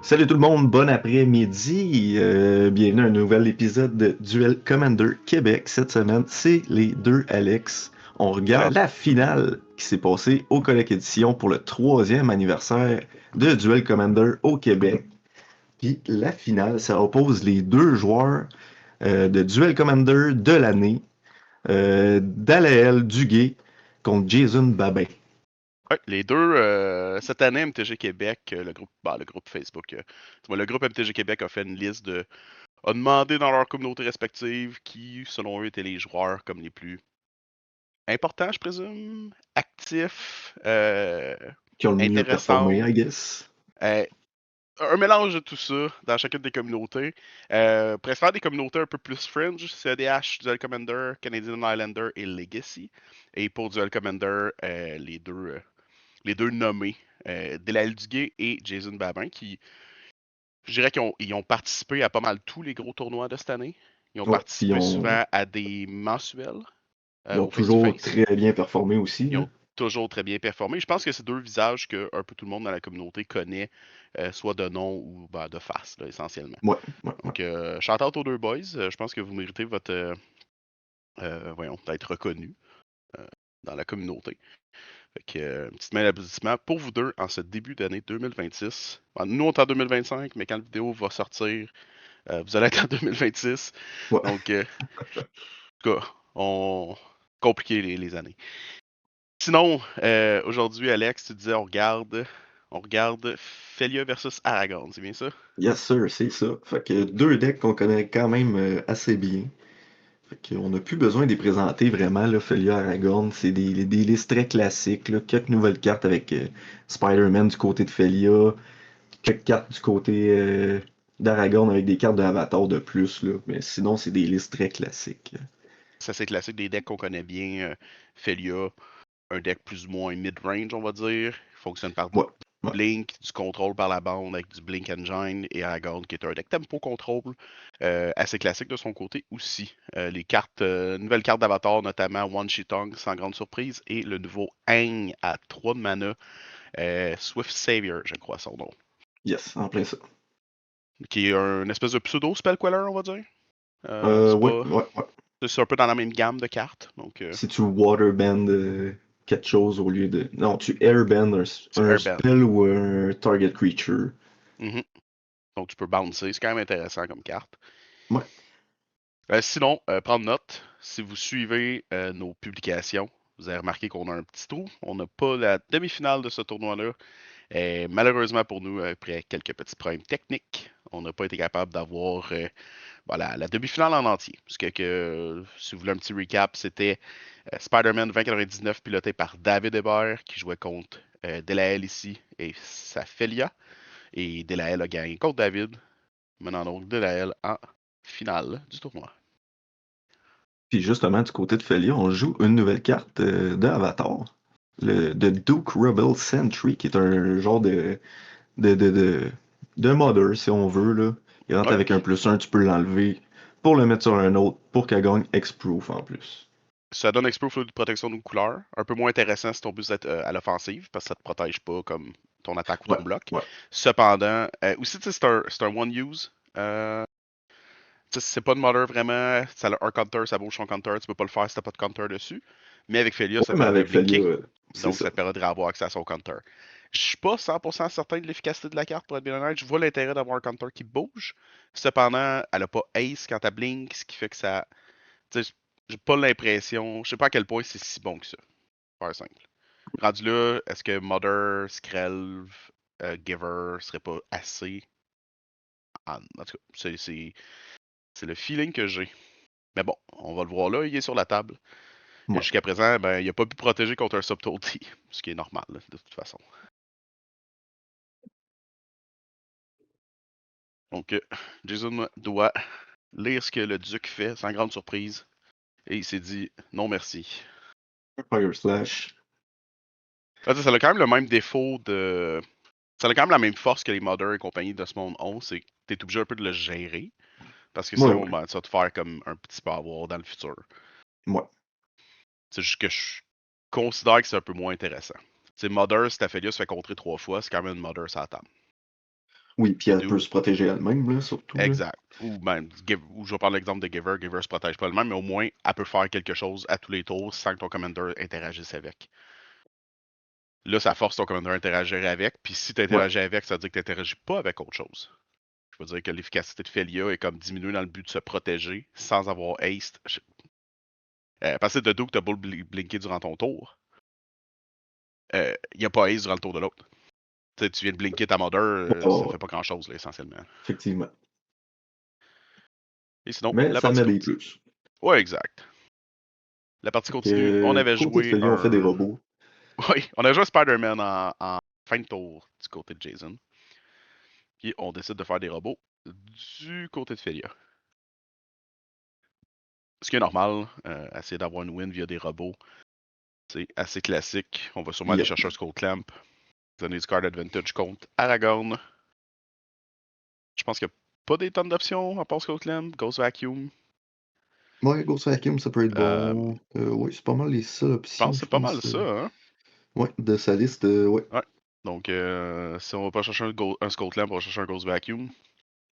Salut tout le monde, bon après-midi. Bienvenue à un nouvel épisode de Duel Commander Québec. Cette semaine, c'est les deux Alex. On regarde Alors, la finale qui s'est passée au Coloc Édition pour le troisième anniversaire de Duel Commander au Québec. Puis la finale, ça oppose les deux joueurs de Duel Commander de l'année, Dalael Duguay contre Jason Babin. ouais, les deux, cette année, MTG Québec, le groupe Facebook, le groupe MTG Québec a fait une liste a demandé dans leur communauté respective qui, selon eux, étaient les joueurs comme les plus importants, je présume, actifs, Qui ont le mieux performé, intéressants. I guess. Euh, un mélange de tout ça dans chacune des communautés. Pourrait se faire des communautés un peu plus fringe, CEDH, Duel Commander, Canadian Highlander et Legacy. Et pour Duel Commander, les deux nommés, Delael Duguay et Jason Babin, qui, je dirais qu'ils ont participé à pas mal tous les gros tournois de cette année. Ils ont Ouais, puis participé souvent à des mensuels ils ont au toujours face-to-face. très bien performé aussi, Ils là. ont toujours très bien performé. Je pense que c'est deux visages que un peu tout le monde dans la communauté connaît, soit de nom ou de face, là, essentiellement. Ouais, ouais, ouais. Donc, shout out aux deux boys. Je pense que vous méritez votre, d'être reconnu euh, dans la communauté. Fait que, une petite main d'applaudissement pour vous deux en ce début d'année 2026. Bon, nous, on est en 2025, mais quand la vidéo va sortir, vous allez être en 2026. Ouais. Donc, en tout cas, on compliqué les années. Sinon, aujourd'hui, Alex, tu disais on regarde Felia versus Aragorn, c'est bien ça? Yes, sir, c'est ça. Fait que deux decks qu'on connaît quand même assez bien. Fait qu'on n'a plus besoin de les présenter vraiment, là, Felia Aragorn. C'est des listes très classiques, là. Quelques nouvelles cartes avec Spider-Man du côté de Felia, quelques cartes du côté d'Aragorn avec des cartes d'Avatar de plus, là. Mais sinon, c'est des listes très classiques. Ça, c'est classique des decks qu'on connaît bien. Felia, un deck plus ou moins mid-range, on va dire. Il fonctionne par Ouais, ouais. Blink, du contrôle par la bande avec du Blink Engine et Aragorn qui est un deck tempo contrôle assez classique de son côté aussi. Les cartes, nouvelles cartes d'avatar, notamment One Shitong sans grande surprise et le nouveau Aang à 3 de mana, Swift Savior, je crois son nom, Yes, en plein ça. qui est un espèce de pseudo spell queller, on va dire. C'est Ouais, pas, ouais, ouais. c'est un peu dans la même gamme de cartes, donc Si tu waterbend quelque chose au lieu de. Non, tu airbend c'est un Airbend. spell ou un target creature. Mhm. Donc tu peux bouncer, c'est quand même intéressant comme carte. Ouais. Sinon, prendre note, si vous suivez nos publications, vous avez remarqué qu'on a un petit trou. On n'a pas la demi-finale de ce tournoi-là. Et malheureusement pour nous, après quelques petits problèmes techniques, on n'a pas été capable d'avoir la demi-finale en entier. Parce que, si vous voulez un petit recap, c'était Spider-Man 2099 piloté par David Hébert qui jouait contre Delael ici et Safelia. Et Delael a gagné contre David, menant donc Delael en finale du tournoi. Puis justement, du côté de Felia, on joue une nouvelle carte de Avatar. De Duke Rebel Sentry, qui est un genre de modder, si on veut, là. Il rentre Ouais. avec un +1, tu peux l'enlever pour le mettre sur un autre, pour qu'elle gagne X-Proof en plus. Ça donne Expo Flou de protection d'une couleur. Un peu moins intéressant si ton but est à l'offensive, parce que ça te protège pas comme ton attaque ou Ouais, ton bloc. ouais. Cependant, aussi, tu sais, c'est un one-use. Tu sais, c'est pas de modder vraiment. Ça a un counter, ça bouge son counter. Tu peux pas le faire si t'as pas de counter dessus. Mais avec Felia, Ouais, ça te mais permet de avec Felia, blinker. c'est Donc, ça. ça te permet de avoir accès à son counter. Je suis pas 100% certain de l'efficacité de la carte, pour être bien honnête. Je vois l'intérêt d'avoir un counter qui bouge. Cependant, elle a pas ace quand elle blink, ce qui fait que ça. Tu sais, j'ai pas l'impression. Je sais pas à quel point c'est si bon que ça. Faire simple. Rendu là, est-ce que Mother, Skrelv, Giver serait pas assez? En tout cas, c'est le feeling que j'ai. Mais bon, on va le voir là, il est sur la table. Et Ouais. jusqu'à présent, ben, il a pas pu protéger contre un Subtlety, ce qui est normal, là, de toute façon. Donc, Jason doit lire ce que le duc fait, sans grande surprise. Et il s'est dit non merci. Fire Slash. Ça a quand même le même défaut de. Ça a quand même la même force que les Mother et compagnie de ce monde ont, c'est que t'es obligé un peu de le gérer. Parce que Ouais, sinon, ouais. ben, ça va te faire comme un petit power dans le futur. Ouais. C'est juste que je considère que c'est un peu moins intéressant. C'est Mother, si Ophelia se fait contrer 3 fois, c'est quand même une Mother sur la table. Oui, puis elle Do. peut se protéger elle-même, là, surtout, là. Exact. Ou même, ou je vais prendre l'exemple de Giver. Giver se protège pas elle-même, mais au moins, elle peut faire quelque chose à tous les tours sans que ton commander interagisse avec. Là, ça force ton commander à interagir avec, puis si tu Ouais. interagis avec, ça veut dire que tu n'interagis pas avec autre chose. Je veux dire que l'efficacité de Felia est comme diminuée dans le but de se protéger sans avoir haste. Parce que de dos que tu as beau blinker durant ton tour, il n'y a pas haste durant le tour de l'autre. Tu sais, tu viens de blinker ta mother, Ouais, ouais, ça ouais, fait pas grand chose, là, essentiellement. effectivement. Et sinon, Mais la ça partie met des continue. plus. Ouais, exact. La partie Fait continue, on que, avait côté de joué Félia, on fait des un. robots. Oui, on a joué Spider-Man en fin de tour du côté de Jason. Puis on décide de faire des robots du côté de Felia. Ce qui est normal, essayer d'avoir une win via des robots, c'est assez classique. On va sûrement aller Yep. chercher un Skull Clamp, donner du card advantage contre Aragorn. Je pense qu'il n'y a pas des tonnes d'options à part Skull Clamp, Ghost Vacuum. Ouais, Ghost Vacuum, ça peut être Je bon. Oui, c'est pas mal les seules pense options, que je c'est pas mal pense. ça, hein? Ouais, de sa liste, ouais. Ouais. Donc, si on va pas chercher un Skull Clamp, on va chercher un Ghost Vacuum.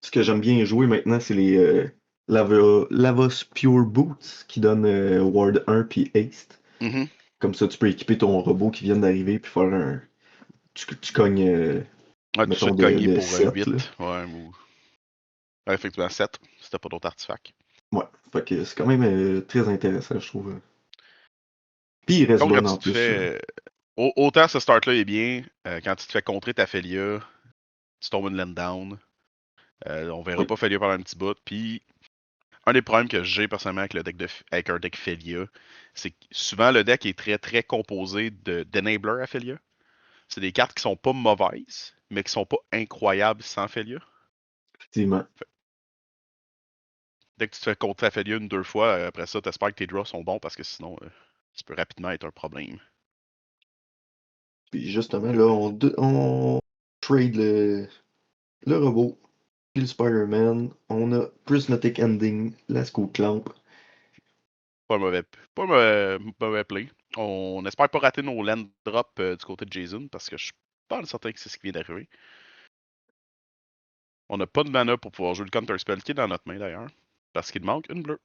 Ce que j'aime bien jouer maintenant, c'est les Lavos Pure Boots qui donnent Ward 1 puis Haste. Mhm. Comme ça, tu peux équiper ton robot qui vient d'arriver puis faire un. Tu cognes, Ouais, tout de mettons, suite cogné de pour 7 là. 8. Ouais, ou. Ouais, effectivement, 7. C'était pas d'autres artefacts. Ouais, fait que c'est quand même très intéressant, je trouve. Puis il reste Contre, bon quand en tu te plus. fais. Autant ce start-là est bien, quand tu te fais contrer ta Felia, tu tombes une land down. On verra Oui, pas Felia pendant un petit bout. Puis, un des problèmes que j'ai personnellement avec le deck avec un deck Felia, c'est que souvent le deck est très très composé d'enablers à Felia. C'est des cartes qui sont pas mauvaises, mais qui sont pas incroyables sans Felia. effectivement. Dès que tu te fais contrer ta Felia une deux fois, après ça, t'espères que tes draws sont bons parce que sinon, ça peut rapidement être un problème. Puis justement, là, on trade le robot, puis le Spider-Man. On a Prismatic Ending, la Skull Clamp. Pas un mauvais, pas un mauvais play. On espère pas rater nos land drops du côté de Jason parce que je suis pas certain que c'est ce qui vient d'arriver. On n'a pas de mana pour pouvoir jouer le counter spell qui est dans notre main d'ailleurs. Parce qu'il manque une bleue.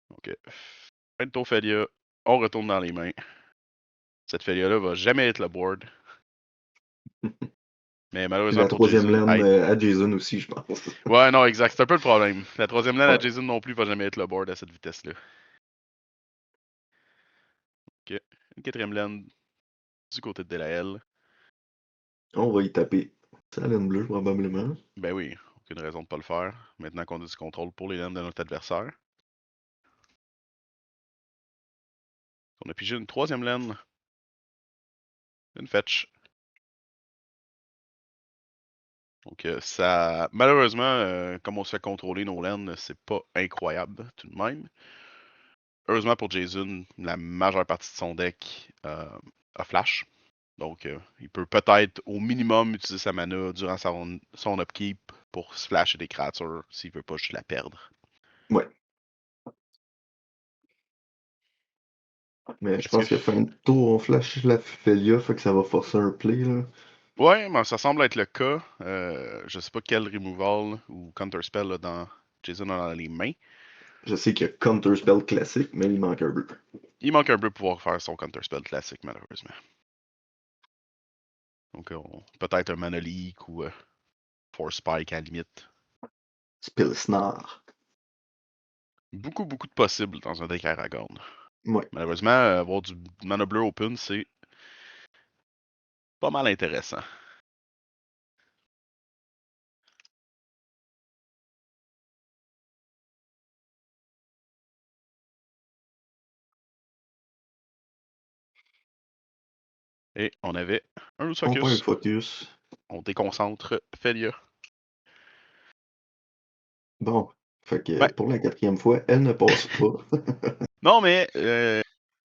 Ok. Fin de tour Felia. On retourne dans les mains. Cette Felia-là va jamais être le board. Mais Puis malheureusement la pour troisième Jason. laine à Jason aussi, je pense. Ouais, non, exact. C'est un peu le problème. La troisième land à Ouais. Jason non plus va jamais être le board à cette vitesse-là. Ok. Une quatrième land du côté de Delael. On va y taper. Ça, laine bleue, probablement. Ben oui, aucune raison de pas le faire. Maintenant qu'on a du contrôle pour les lands de notre adversaire. On a pigé une troisième laine. Une fetch. Donc ça. Malheureusement, comme on se fait contrôler nos lanes, c'est pas incroyable tout de même. Heureusement pour Jason, la majeure partie de son deck a flash. Donc il peut peut-être au minimum utiliser sa mana durant son upkeep pour flasher des créatures s'il veut pas juste la perdre. Ouais. Mais je Est-ce que. pense que fin de tour, on flash la Felia, fait que ça va forcer un play, là. Ouais, mais ça semble être le cas. Je sais pas quel removal ou counterspell là, dans Jason a dans les mains. Je sais qu'il y a Counter Spell classique, mais il manque un bleu. Il manque un peu pour pouvoir faire son counterspell classique, malheureusement. Donc, peut-être un Mana Leak ou Force Spike à la limite. Spellsnar. Beaucoup, beaucoup de possibles dans un deck Aragorn. Ouais. Malheureusement, avoir du Mana Bleu Open, c'est pas mal intéressant. Et on avait un Loose On prend un Focus. focus. On déconcentre Felia. Bon. Fait que Ben, pour la quatrième fois, elle ne passe pas. non, mais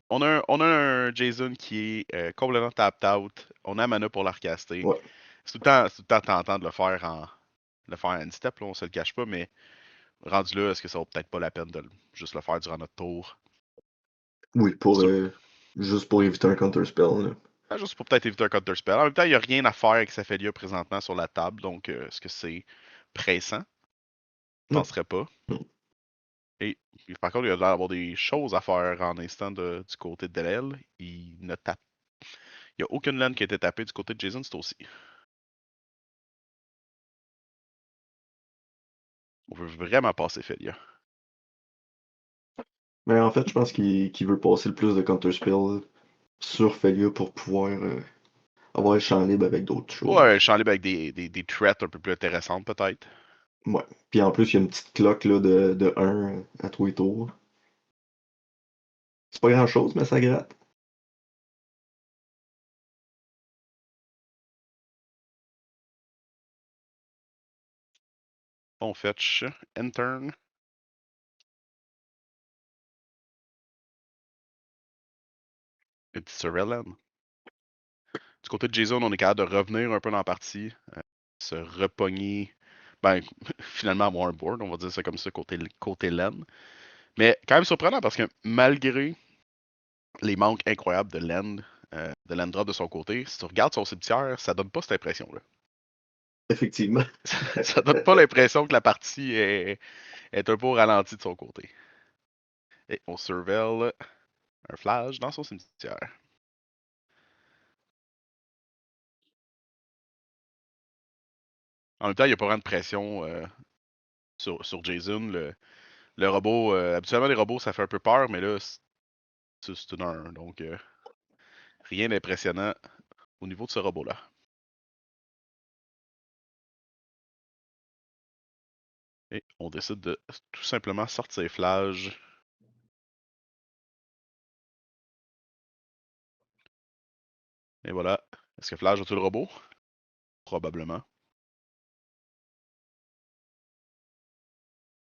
on a un Jason qui est complètement tapped out. On a mana pour la recaster. Ouais. C'est tout le temps tentant de le faire en step, là, on se le cache pas, mais rendu là, est-ce que ça vaut peut-être pas la peine de juste le faire durant notre tour? Oui, C'est sûr. juste pour éviter un Counter Spell, là. Juste pour peut-être éviter un counter spell. En même temps, il n'y a rien à faire avec Saphelia présentement sur la table, donc est-ce que c'est pressant? Je Non. penserais pas. Non. Et par contre, il y a l'air d'avoir des choses à faire en instant du côté de Delel. Il n'y a aucune laine qui a été tapée du côté de Jason, c'est aussi. On veut vraiment passer Felia. Mais en fait, je pense qu'il veut passer le plus de counterspell sur Felia pour pouvoir avoir le champ libre avec d'autres Ouais, choses. je suis en libre avec des threats un peu plus intéressantes peut-être. Ouais. Puis en plus, il y a une petite cloque là, de 1 à tous les tours. C'est pas grand-chose, mais ça gratte. On fetch, intern. It's Sorellen. Du côté de Jason, on est capable de revenir un peu dans la partie, se repogner, ben, finalement avoir un board, on va dire ça comme ça, côté laine. Mais quand même surprenant parce que malgré les manques incroyables de land drop de son côté, si tu regardes son cimetière, ça donne pas cette impression-là. Effectivement. Ça donne pas l'impression que la partie est un peu au ralenti de son côté. Et on surveille un flash dans son cimetière. En même temps, il n'y a pas vraiment de pression sur Jason. Le robot, habituellement, les robots, ça fait un peu peur, mais là, c'est une 1. Donc, rien d'impressionnant au niveau de ce robot-là. Et on décide de tout simplement sortir Flash. Et voilà. Est-ce que Flash a tout le robot? Probablement.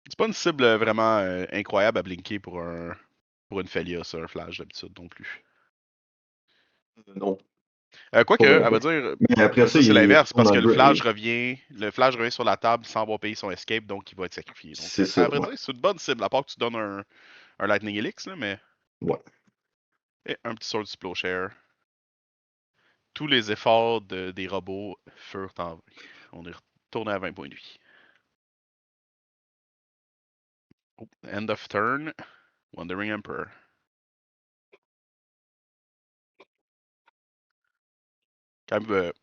C'est pas une cible vraiment incroyable à blinker pour une Felia, ça, un Flash d'habitude non plus. Non, pas Quoique, bien. à vrai dire, Mais après ça, ça c'est il l'inverse, retourne parce dans que le grave. le Flash revient sur la table sans avoir payé son escape, donc il va être sacrifié. Donc, C'est ça, à vrai ouais. dire, c'est une bonne cible, à part que tu donnes un Lightning Helix, là, mais. Ouais. Et un petit Sword Plowshare. Tous les efforts des robots furent en vain. On est retourné à 20 points de vie. Oh, end of turn. Wandering Emperor. Quand même,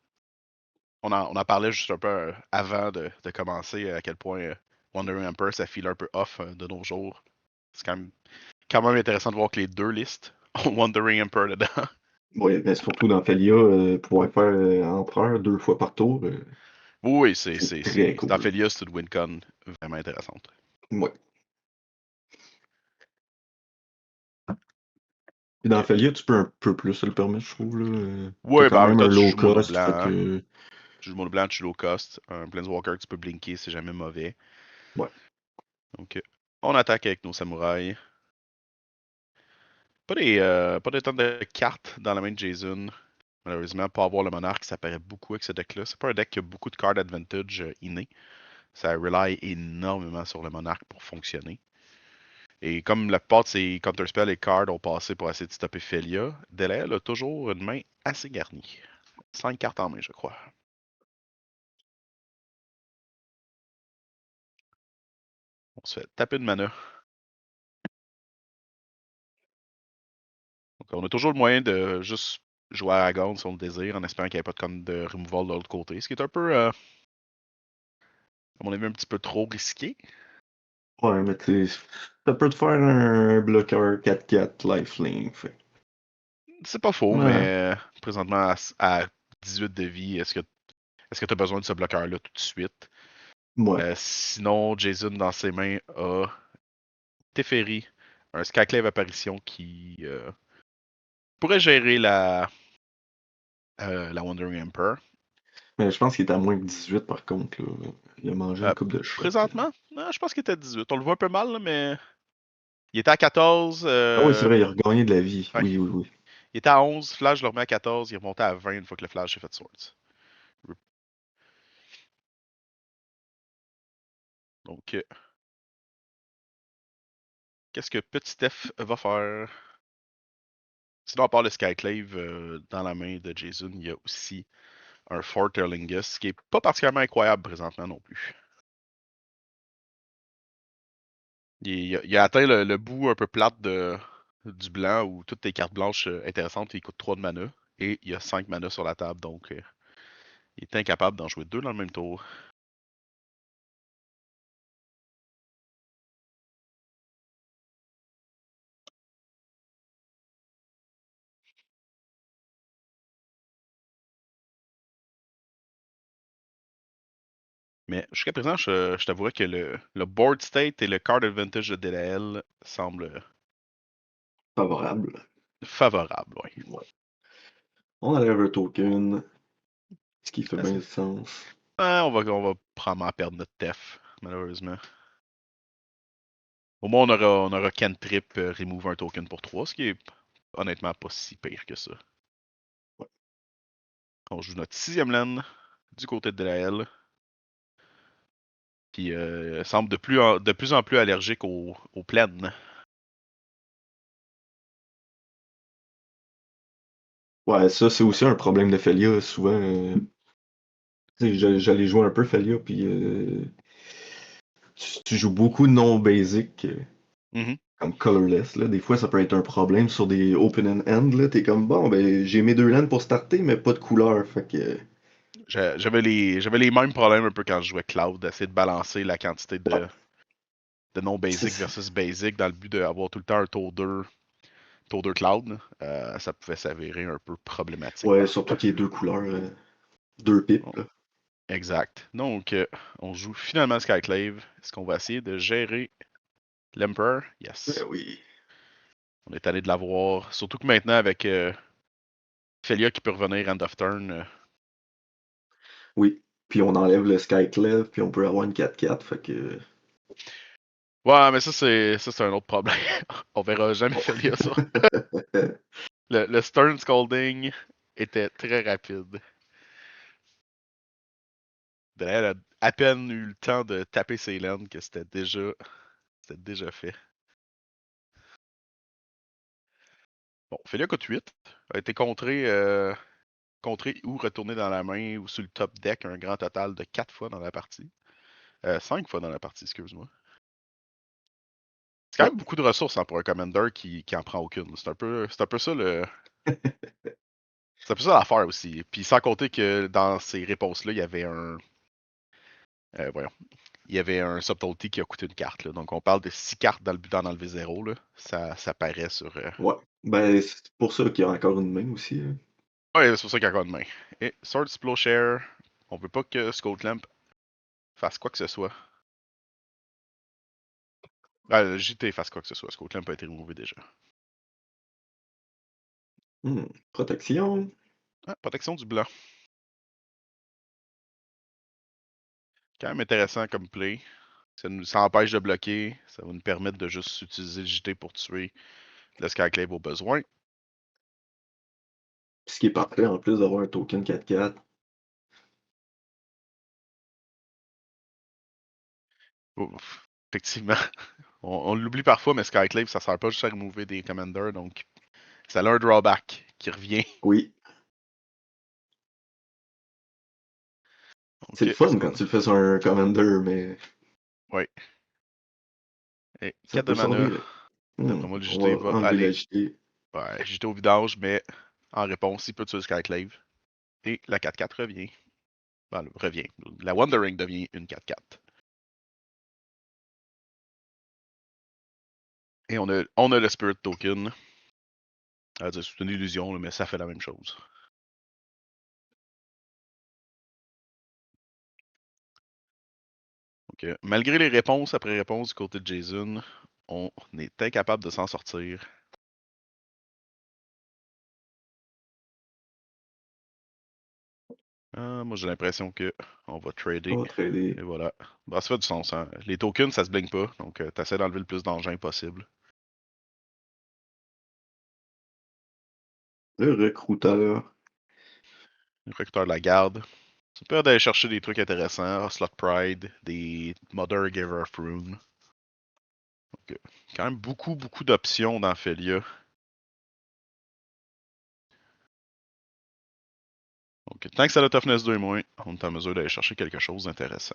on en parlait juste un peu avant de commencer à quel point Wandering Emperor ça file un peu off de nos jours. C'est quand même intéressant de voir que les deux listes ont Wandering Emperor dedans. Ouais, mais surtout dans Felia, pouvoir faire empereur 2 fois par tour, Oui, c'est très dans cool. Felia, c'est une win-con vraiment intéressante. Ouais. Et dans Ok. Felia, tu peux un peu plus se le permettre, je trouve, là. T'as Ouais, quand ben en même même temps, un tu low joues mono cost, fait blanc. que. Tu joues mono blanc, tu joues low cost. Un Planeswalker que tu peux blinker, c'est jamais mauvais. Ouais. Donc, on attaque avec nos samouraïs. Pas des tonnes de cartes dans la main de Jason. Malheureusement, pas avoir le monarque, ça paraît beaucoup avec ce deck-là. C'est pas un deck qui a beaucoup de card advantage inné. Ça rely énormément sur le monarque pour fonctionner. Et comme la plupart de ses counterspells et cards ont passé pour essayer de stopper Felia, Delael a toujours une main assez garnie. 5 cartes en main, je crois. On se fait taper de mana. Donc, on a toujours le moyen de juste jouer à Aragon si on le désire, en espérant qu'il n'y ait pas de con de removal de l'autre côté. Ce qui est un peu, à mon avis, un petit peu trop risqué. Ouais, mais tu sais, ça peut te faire un bloqueur 4/4 lifelink. Fait. C'est pas faux, Ouais. mais présentement à 18 de vie, est-ce que tu as besoin de ce bloqueur-là tout de suite? Ouais. Sinon, Jason, dans ses mains, a Teferi, un Skyclave apparition qui pourrait gérer la Wandering Emperor. Mais je pense qu'il est à moins que 18 par contre, là. Il a mangé une Euh, coupe de shot. présentement, non, je pense qu'il était à 18. On le voit un peu mal, là, mais il était à 14. Ah oui, c'est vrai, il a regagné de la vie. Ouais, Oui, oui, oui. il était à 11. Flash, je le remets à 14. Il est remonté à 20 une fois que le Flash a fait Swords. Donc, qu'est-ce que Petit F va faire? Sinon, à part le Skyclave dans la main de Jason, il y a aussi un Fort Erlingus qui est pas particulièrement incroyable présentement non plus. Il a atteint le bout un peu plate du blanc où toutes tes cartes blanches intéressantes, il coûte 3 de mana. Et il y a 5 mana sur la table, donc il est incapable d'en jouer 2 dans le même tour. Mais jusqu'à présent, je t'avouerais que le board state et le card advantage de DLL semblent Favorable. favorables, oui. Ouais. On enlève un token, ce qui fait bien Assez. du sens. On va probablement perdre notre TEF, malheureusement. Au moins, on aura cantrip remove un token pour 3, ce qui est honnêtement pas si pire que ça. Ouais. On joue notre 6e laine du côté de DLL. Qui semble de plus en plus allergique aux plaines. Ouais, ça, c'est aussi un problème de Felia. Souvent, j'allais jouer un peu Felia, puis tu joues beaucoup de non-basic, Mhm. comme colorless. Là. Des fois, ça peut être un problème sur des open-end. Là. T'es comme, bon, ben, j'ai mes deux landes pour starter, mais pas de couleur. Fait que, J'avais les mêmes problèmes un peu quand je jouais Cloud, d'essayer de balancer la quantité ouais, de non-basic c'est- versus basic dans le but d'avoir tout le temps un tour 2 Cloud. Ça pouvait s'avérer un peu problématique ouais, parfois. surtout qu'il y ait deux couleurs, deux Bon, pipes. Là. exact. Donc, on joue finalement Skyclave. Est-ce qu'on va essayer de gérer l'Emperor? Ben Yes. oui. On est allé de l'avoir. Surtout que maintenant, avec Felia qui peut revenir end of turn, Oui. Puis on enlève le Skyclave, puis on peut avoir une 4-4. Fait que. ouais, mais ça c'est un autre problème. On verra jamais Bon. Felia ça. Le Stern Scolding était très rapide. Elle a à peine eu le temps de taper ses laines que c'était déjà fait. Bon, Felia coûte 8. A été contré ou retourné dans la main ou sur le top deck un grand total de 4 fois dans la partie. 5 fois dans la partie, excuse-moi. C'est quand Ouais. même beaucoup de ressources hein, pour un commander qui en prend aucune. C'est un peu ça c'est un peu ça l'affaire aussi. Puis sans compter que dans ces réponses-là, il y avait voyons, il y avait un subtlety qui a coûté une carte. Là. Donc on parle de 6 cartes dans le but d'en enlever 0. Là. Ça paraît sur. Ouais. Ben, c'est pour ça qu'il y a encore une main aussi. Hein. Ouais, c'est pour ça qu'il y a encore une main. Et Sword Plowshare, on veut pas que Skullclamp fasse quoi que ce soit. Le JT fasse quoi que ce soit. Skullclamp a été remové déjà. Protection. Ah, protection du blanc. Quand même intéressant comme play. Ça empêche de bloquer. Ça va nous permettre de juste utiliser le JT pour tuer le Skyclave au besoin. Ce qui est parfait en plus d'avoir un token 4-4. Ouf. Effectivement. On l'oublie parfois, mais Skyclave, ça sert pas juste à remover des commanders, donc ça a un drawback qui revient. Oui. C'est Ok, le est-ce fun qu'on. quand tu le fais sur un commander, mais Oui. Et ça 4 de peut mana. servir. D'après moi, le On JT va va enlever la aller. JT. Ouais, JT au vidange, mais en réponse, il peut tuer le Skyclave. Et la 4-4 revient. Ben, revient. La Wandering devient une 4-4. Et on a le Spirit Token. C'est une illusion, là, mais ça fait la même chose. Donc, malgré les réponses après réponse du côté de Jason, on est incapable de s'en sortir. Moi, j'ai l'impression que on va trader. On va trader Et voilà. Bah, ça fait du sens. Hein. Les tokens, ça se blingue pas. Donc, t'essaies d'enlever le plus d'engins possible. le recruteur. Le recruteur de la garde. Ça peut d'aller chercher des trucs intéressants. Slot Pride, des Mother Giver of Rune. Donc, quand même beaucoup, beaucoup d'options dans Felia. Donc, tant que ça a le toughness 2 et moins, on est en mesure d'aller chercher quelque chose d'intéressant.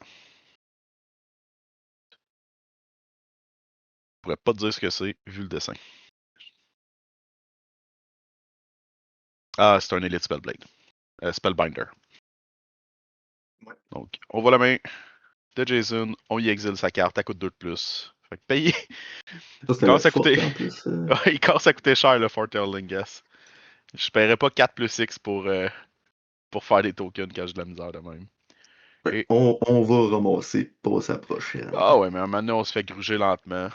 Je pourrais pas te dire ce que c'est, vu le dessin. Ah, c'est un Elite Spellblade. Spellbinder. Ouais. Donc, on voit la main de Jason, on y exile sa carte, elle coûte 2 de plus. Fait que payer. Ça, Il c'était le commence à fort coûter. en plus. Il commence à coûter cher le Foretelling Guess. Je paierais pas 4 plus X pour faire des tokens quand j'ai de la misère de même. Ouais, Et. on va ramasser pour sa prochaine. Ah ouais, mais maintenant on se fait gruger lentement.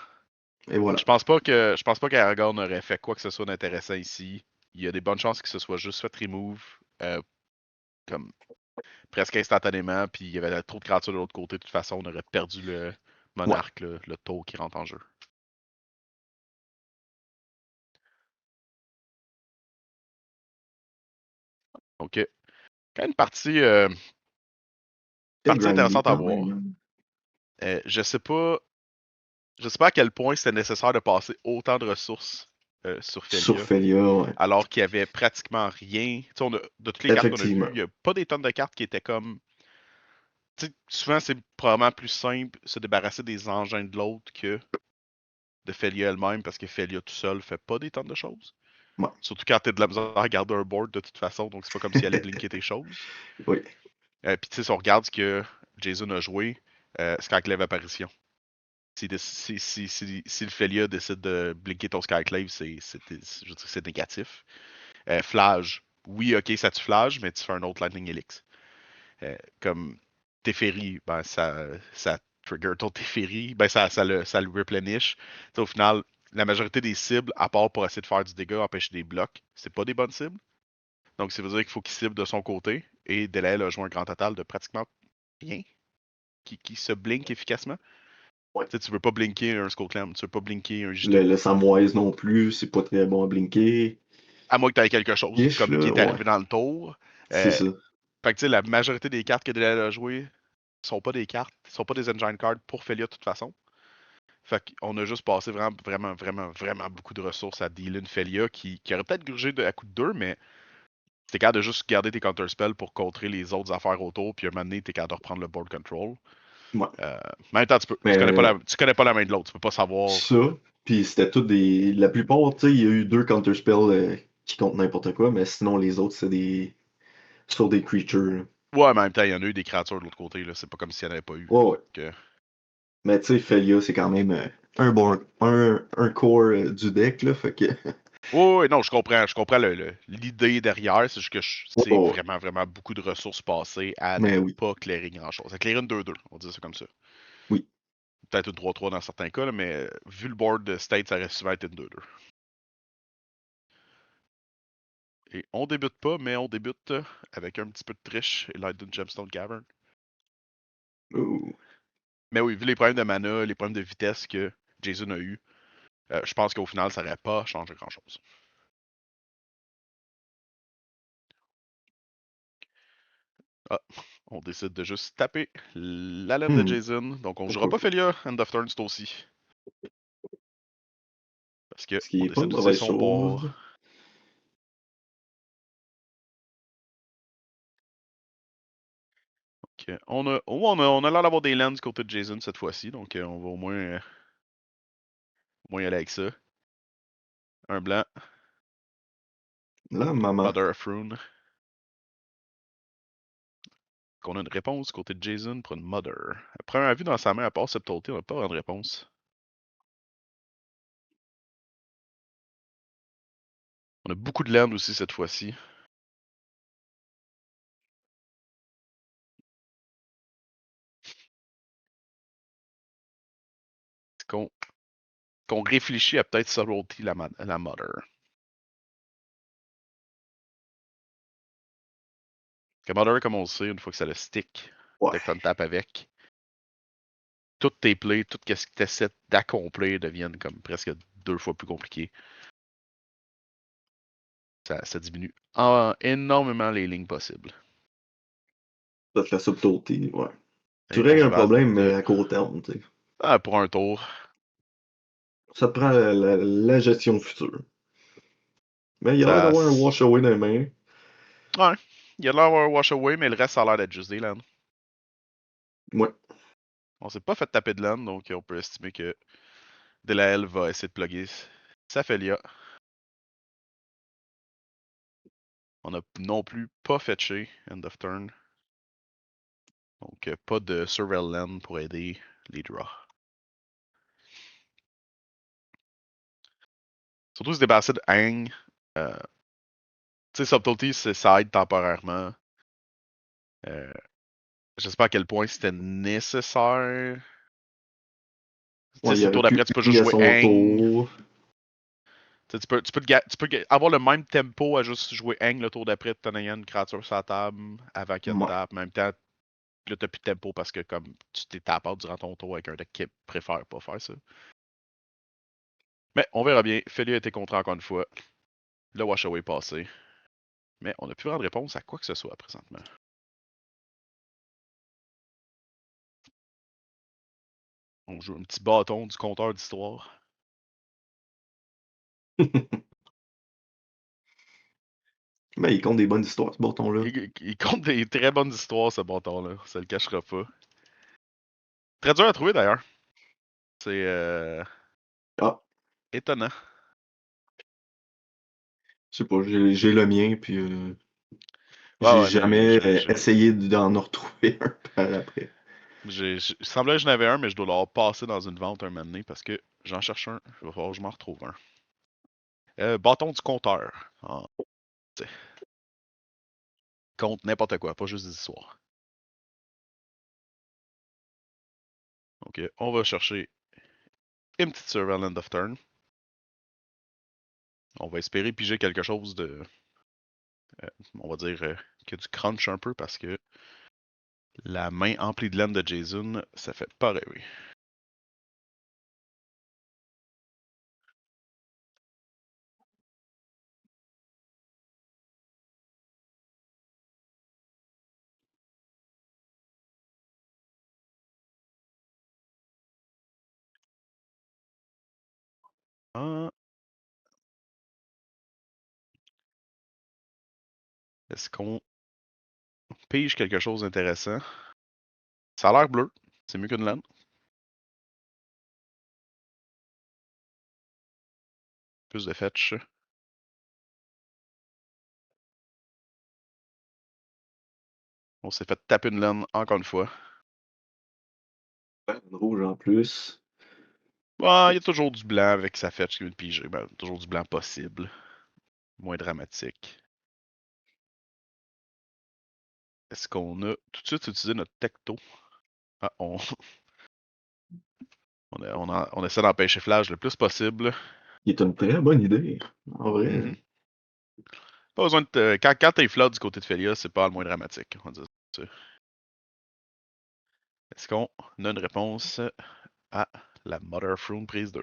Et voilà. Je pense pas qu'Aragorn aurait fait quoi que ce soit d'intéressant ici. Il y a des bonnes chances que ce soit juste fait remove comme presque instantanément, puis il y avait trop de créatures de l'autre côté. De toute façon, on aurait perdu le Ouais. monarque, le tour qui rentre en jeu. Donc, quand même une C'est partie grindy intéressante à quand voir. même. Je sais pas à quel point c'était nécessaire de passer autant de ressources sur Sur Felia, Felia, ouais. alors qu'il y avait pratiquement rien. Tu sais, de toutes les cartes qu'on a vues, Effectivement. il n'y a pas des tonnes de cartes qui étaient comme. Tu sais, souvent, c'est probablement plus simple se débarrasser des engins de l'autre que de Felia elle-même, parce que Felia tout seul fait pas des tonnes de choses. Ouais. Surtout quand t'es de la misère à garder un board de toute façon, donc c'est pas comme si elle allait blinker tes choses. Oui. Puis tu sais, si on regarde ce que Jason a joué, Skyclave Apparition. Si le Felia décide de blinker ton Skyclave, je veux dire, c'est négatif. Flage. Oui, ok, ça tue Flage, mais tu fais un autre Lightning Helix. Comme Teferi, ben ça trigger ton Teferi, ben ça le replenish. T'sais, au final, la majorité des cibles, à part pour essayer de faire du dégât, empêcher des blocs, c'est pas des bonnes cibles. Donc ça veut dire qu'il faut qu'il cible de son côté. Et Delael a joué un grand total de pratiquement rien qui se blink efficacement. Ouais. Tu veux pas blinker un Skullclamp, tu veux pas blinker un Le, JT. le Samwise non plus, c'est pas très bon à blinker. À moins que tu aies quelque chose Ish, comme qui là, est ouais. arrivé dans le tour. C'est Euh, ça. Fait que tu sais, la majorité des cartes que Delael a jouées sont pas des cartes, sont pas des engine cards pour Felia de toute façon. Fait qu'on a juste passé vraiment, vraiment, vraiment, vraiment beaucoup de ressources à dealer une Felia qui aurait peut-être grugé à coup de 2, mais t'es capable de juste garder tes counterspells pour contrer les autres affaires autour, puis à un moment donné, t'es capable de reprendre le board control. Ouais. Mais en même temps, tu peux. Tu connais pas Mais la main de l'autre, tu peux pas savoir. ça, puis c'était tout des. La plupart, tu sais, il y a eu 2 counterspells qui comptent n'importe quoi, mais sinon les autres, c'est des. Sur des creatures, là. Ouais, mais en même temps, il y en a eu des créatures de l'autre côté, là. C'est pas comme s'il n'y en avait pas eu. Ouais, ouais. Que... Mais tu sais, Felia, c'est quand même un core du deck, là, fait que. Ouais, ouais, non, je comprends l'idée derrière, c'est juste que Ouais, c'est ouais. vraiment, vraiment beaucoup de ressources passées à ne Mais oui, pas clairer grand-chose. À clairer une 2-2, on dit ça comme ça. oui. Peut-être une 3-3 dans certains cas, là, mais vu le board de State, ça reste souvent être une 2-2. Et on débute pas, mais on débute avec un petit peu de triche et l'aide d'une Gemstone Cavern. Ouh. Mais oui, vu les problèmes de mana, les problèmes de vitesse que Jason a eu, je pense qu'au final, ça n'aurait pas changé grand-chose. Ah, on décide de juste taper la laine de Hmm. Jason. Donc on jouera Pourquoi pas pas? Felia, End of Turn, c'est aussi. Parce que Ce qui on est pas décide une d'utiliser mauvaise son board. chose. Donc, on a l'air d'avoir des lands du côté de Jason cette fois-ci. Donc on va au moins y aller avec ça. Un blanc, Là, maman. Mother of Rune. Qu'on a une réponse côté de Jason pour une Mother. À première vue dans sa main, à part Septolté, on n'a pas vraiment de réponse. On a beaucoup de land aussi cette fois-ci. Qu'on qu'on réfléchit à peut-être Subtlety la Mother. Que Mother, comme on le sait, une fois que ça le stick, Ouais. dès que tu tape avec, toutes tes plays, tout ce que tu essaies d'accomplir deviennent comme presque 2 fois plus compliqué. Ça diminue énormément les lignes possibles. Peut-être la subtlety, ouais. Tu Et ton règles un cheval, problème, mais à court terme, tu sais. pour un tour. Ça te prend la gestion future. Mais il a l'air Ça, d'avoir un wash away dans les mains. ouais. il a l'air d'avoir wash away, mais le reste ça a l'air d'être juste des lands. Ouais. On s'est pas fait taper de land, donc on peut estimer que Delael va essayer de plugger Saphelia. On n'a non plus pas fetché end of turn. Donc pas de Surveil Land pour aider les draws. Surtout se débarrasser de Hang. Tu sais, Subtlety, ça aide temporairement. Je sais pas à quel point c'était nécessaire. Tu sais, Ouais, il si le aurait tour pu d'après, tu peux juste ping à jouer son Hang. tour. Tu peux avoir le même tempo à juste jouer Hang le tour d'après, en ayant une créature sur la table avant qu'elle te Ouais. tape. En même temps, là, t'as plus de tempo parce que comme tu t'es tapé durant ton tour avec un deck qui préfère pas faire ça. Mais on verra bien. Felia a été contre encore une fois. Le wash away passé. Mais on n'a plus vraiment de réponse à quoi que ce soit présentement. On joue un petit bâton du compteur d'histoire. Mais il compte des bonnes histoires, ce bâton-là. Il compte des très bonnes histoires, ce bâton-là. Ça le cachera pas. Très dur à trouver d'ailleurs. C'est Ah, étonnant. je sais pas, j'ai le mien, puis Ouais, j'ai ouais, non, jamais essayé d'en retrouver un par après. Il semblait que j'en avais un, mais je dois l'avoir passé dans une vente un moment donné parce que j'en cherche un. Il va falloir que je m'en retrouve un. Bâton du compteur. Ah, tu sais, compte n'importe quoi, pas juste des histoires. Donc, on va chercher une petite Surveillant of Turn. On va espérer piger quelque chose de. On va dire que du crunch un peu parce que la main emplie de laine de Jason, ça fait pas rêver. Ah, est-ce qu'on pige quelque chose d'intéressant? Ça a l'air bleu. C'est mieux qu'une laine. Plus de fetch. On s'est fait taper une laine encore une fois. Ouais, une rouge en plus. Ah, il y a toujours du blanc avec sa fetch qui veut piger. Ben, toujours du blanc possible. Moins dramatique. Est-ce qu'on a tout de suite utilisé notre tecto? Ah, on essaie d'empêcher Flash le plus possible. Il est une très bonne idée. En vrai. Mhm. Pas besoin de. Quand t'es flotte du côté de Felia, c'est pas le moins dramatique. On va dire ça. Est-ce qu'on a une réponse à la Mother Froon prise 2?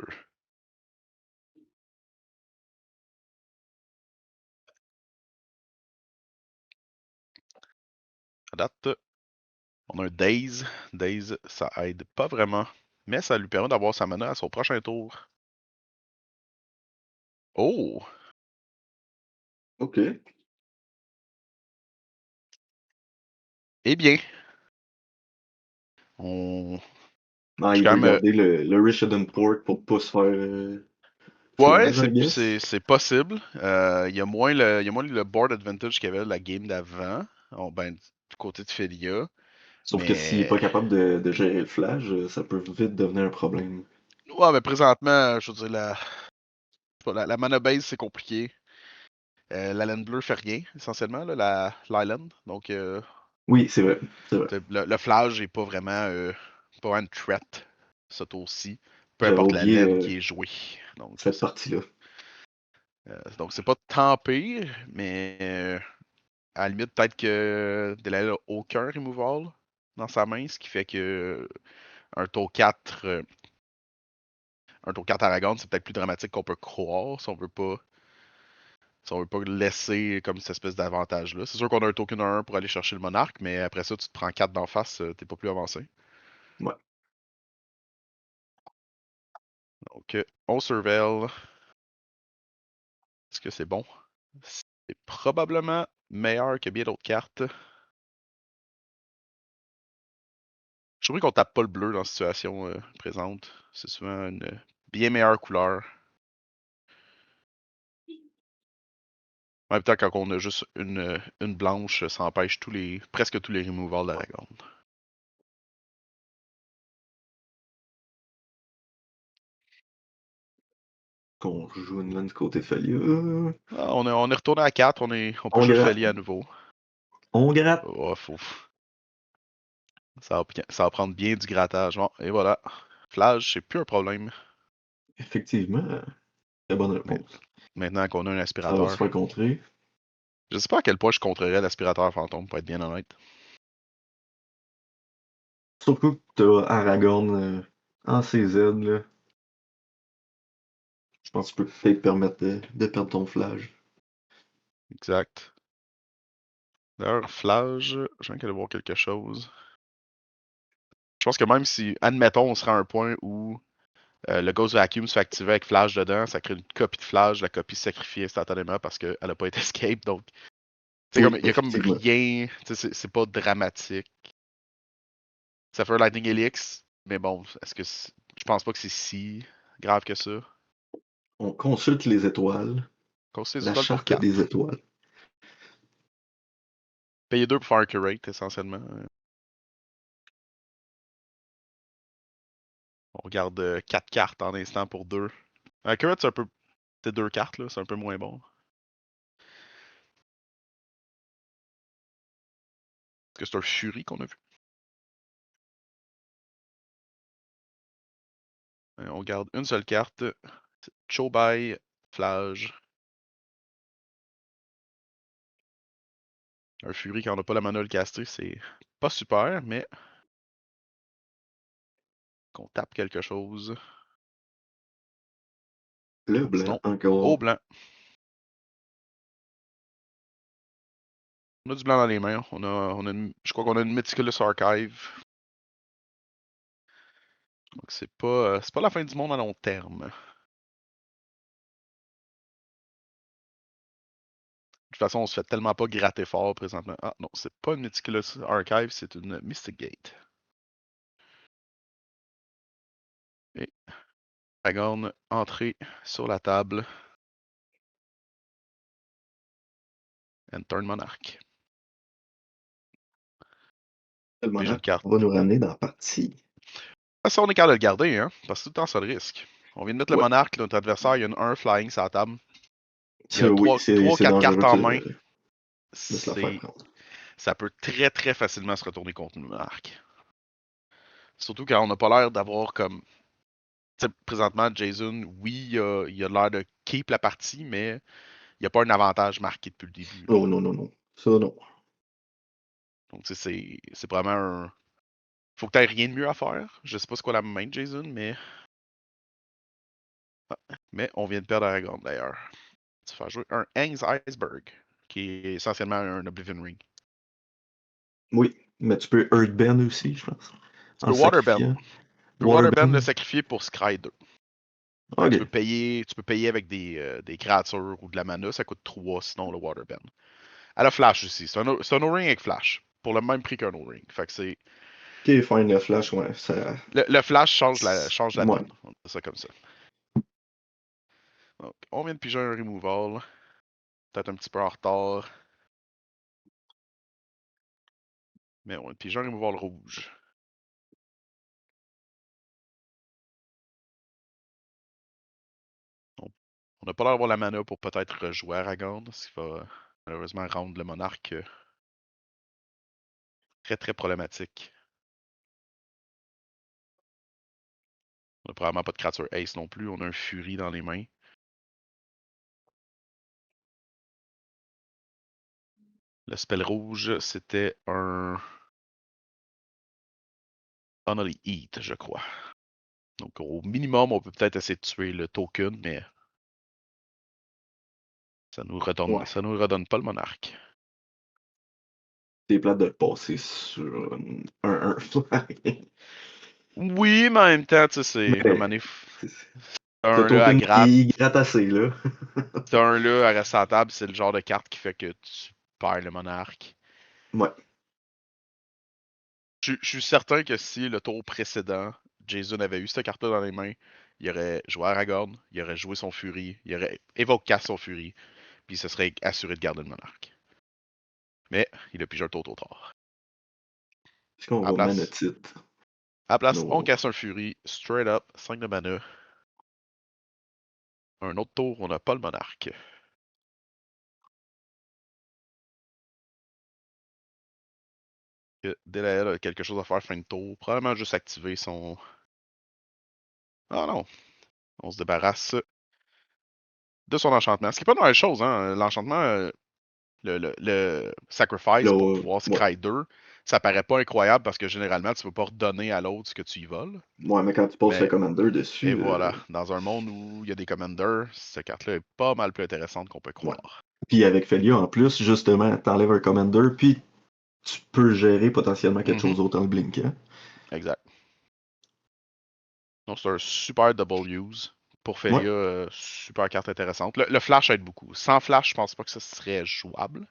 À date, on a un Daze. Daze, ça aide pas vraiment. Mais ça lui permet d'avoir sa mana à son prochain tour. Oh! OK. Eh bien, on. Ah, Je suis il quand veut même. garder le Richardson Port pour pas se faire Ouais, flash, I guess. c'est possible. Il y a moins le board advantage qu'il y avait la game d'avant. Ben, du côté de Felia. Sauf que s'il est Mais. pas capable de gérer le flash, ça peut vite devenir un problème. Ouais, mais présentement, je veux dire, la mana base, c'est compliqué. La laine bleue fait rien, essentiellement, là, l'island. Donc, Oui, c'est vrai. C'est vrai. le flash est pas un threat, ce tour-ci. Peu J'avais importe la oublié laine qui est jouée. Donc, cette partie-là. c'est pas tant pire, mais à la limite, peut-être que Delail a aucun removal dans sa main, ce qui fait que un tour 4, un tour 4 Aragorn, c'est peut-être plus dramatique qu'on peut croire si on veut pas laisser comme cette espèce d'avantage-là. C'est sûr qu'on a un token à 1 pour aller chercher le monarque, mais après ça, tu te prends 4 d'en face, t'es pas plus avancé. Ouais. Donc, on surveille. Est-ce que c'est bon? C'est probablement meilleur que bien d'autres cartes. Je trouve qu'on tape pas le bleu dans la situation présente. C'est souvent une bien meilleure couleur. En même temps, quand on a juste une blanche, ça empêche presque tous les removals d'Aragorn. Qu'on joue une main du côté de Felia. Ah, on est retourné à 4, on peut On jouer gratte. Feli à nouveau. On gratte. Oh, ça va prendre bien du grattage. Bon, et voilà. Flash, c'est plus un problème. Effectivement, très bonne Mais- réponse. Maintenant qu'on a un Ça va se aspirateur. faire contrer. Je sais pas à quel point je contrerais l'aspirateur fantôme, pour être bien honnête. Surtout que t'as Aragorn en CZ, là. Je pense que tu peux peut-être permettre de perdre ton flash. Exact. D'ailleurs, Flash, je viens d'aller voir quelque chose. Je pense que même si, admettons, on serait à un point où le Ghost Vacuum se fait activer avec Flash dedans, ça crée une copie de Flash, la copie se sacrifie instantanément parce qu'elle n'a pas été escape, donc Oui, il y a comme effectivement. rien, c'est pas dramatique. Ça fait un Lightning Helix, mais bon, je pense pas que c'est si grave que ça. On consulte les étoiles. Conseil des La étoiles pour charte des 4. étoiles. Payer 2 pour faire un curate, essentiellement. On regarde 4 cartes en instant pour 2. Un curate, c'est 2 cartes, là, c'est un peu moins bon. Est-ce que c'est un Fury qu'on a vu? On garde une seule carte. Chobai, Flash. Un Fury quand on n'a pas la mana à le caster, c'est pas super, mais qu'on tape quelque chose. Le blanc, Sinon, au encore. blanc. On a du blanc dans les mains. Je crois qu'on a une Meticulous Archive. Donc c'est pas la fin du monde à long terme. De toute façon, on se fait tellement pas gratter fort présentement. Ah non, c'est pas une Meticulous Archive, c'est une Mystic Gate. Et Aragorn, entrée sur la table. And turn Monarch. Le Puis j'ai une monarque carte. va nous ramener dans la partie. Ah, ça, on est capable de le garder, hein, parce que tout le temps, ça le risque. On vient de mettre le Ouais. Monarque, notre adversaire, il y a un flying sur la table. Il y a Oui, 3 c'est 4 cartes dangereux en main. de se la faire prendre. Ça peut très très facilement se retourner contre le Monarque. Surtout quand on n'a pas l'air d'avoir comme. T'sais, présentement, Jason, oui, il a l'air de keep la partie, mais il n'y a pas un avantage marqué depuis le début. Là. Oh non, non, non. Ça, non. Donc, c'est vraiment un. Faut que tu rien de mieux à faire. Je sais pas c'est quoi la main de Jason, mais. Ah, mais on vient de perdre Aragorn d'ailleurs. Tu fais jouer un Aang's Iceberg, qui est essentiellement un Oblivion Ring. Oui, mais tu peux Earthbend aussi, je pense. Tu En peux le Waterbend. sacrifiant. Tu peux Waterbend le Waterbend. sacrifier pour Scry 2. Fait que Ok. tu peux payer avec des créatures ou de la mana, ça coûte 3 sinon le Waterbend. Elle a Flash aussi. C'est un O-Ring avec Flash. Pour le même prix qu'un O-Ring. Fait que c'est. Ok, fine, le flash, ouais. Ça... Le Flash change la Ouais. donne. On dit ça comme ça. Donc, on vient de piger un removal. Peut-être un petit peu en retard. Mais on vient de piger un removal rouge. On n'a pas l'air d'avoir la mana pour peut-être rejouer Aragorn, ce qui va malheureusement rendre le monarque très très problématique. On n'a probablement pas de créature Ace non plus, on a un Fury dans les mains. Le spell rouge, c'était un Unholy Heat, je crois. Donc au minimum, on peut peut-être essayer de tuer le token, mais Ouais. ça nous redonne pas le monarque. C'est plate de le passer sur un fly. Oui, mais en même temps, tu sais, c'est un Mais mané. c'est- ce Un là à token, gratte. il gratte assez, là. C'est un là à rester à table, c'est le genre de carte qui fait que tu perd le monarque. Ouais. Je suis certain que si le tour précédent, Jason avait eu cette carte-là dans les mains, il aurait joué Aragorn, il aurait joué son Fury, il aurait évoqué son Fury, puis il se serait assuré de garder le monarque. Mais il a pigé un tour trop tard. Est-ce qu'on À va mana place, titre? à place, on No. casse un Fury, straight up, 5 de mana. Un autre tour, on n'a pas le monarque. Delael a quelque chose à faire fin de tour. Probablement juste activer son. Ah non, on se débarrasse de son enchantement. Ce qui n'est pas une mauvaise chose, hein. L'enchantement, le sacrifice Là, pour pouvoir ouais. scry 2, ça paraît pas incroyable parce que généralement, tu ne peux pas redonner à l'autre ce que tu y voles. Ouais, mais quand tu passes le Mais, commander et dessus, voilà, dans un monde où il y a des commanders, cette carte-là est pas mal plus intéressante qu'on peut ouais. croire. Puis avec Felia, en plus, justement, t'enlèves un commander, puis tu peux gérer potentiellement quelque Mhm, chose d'autre en le blinkant. exact. Donc, c'est un super double use. Pour Ouais. Felia, super carte intéressante. Le flash aide beaucoup. Sans flash, je pense pas que ça serait jouable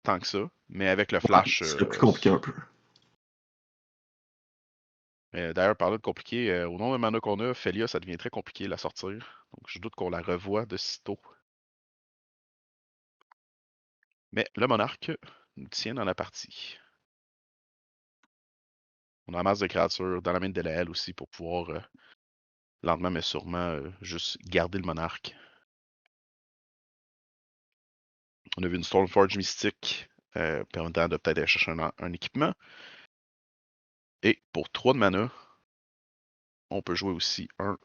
tant que ça. Mais avec le Ouais, flash, ce serait plus compliqué un peu. d'ailleurs, parlant de compliqué, au nombre de mana qu'on a, Felia, ça devient très compliqué de la sortir. Donc je doute qu'on la revoie de sitôt. Mais le monarque nous tient dans la partie. On a en masse de créatures dans la main de Delael aussi pour pouvoir lentement mais sûrement juste garder le monarque. On a vu une Stormforge mystique permettant de peut-être aller chercher un équipement. Et pour 3 de mana, on peut jouer aussi un.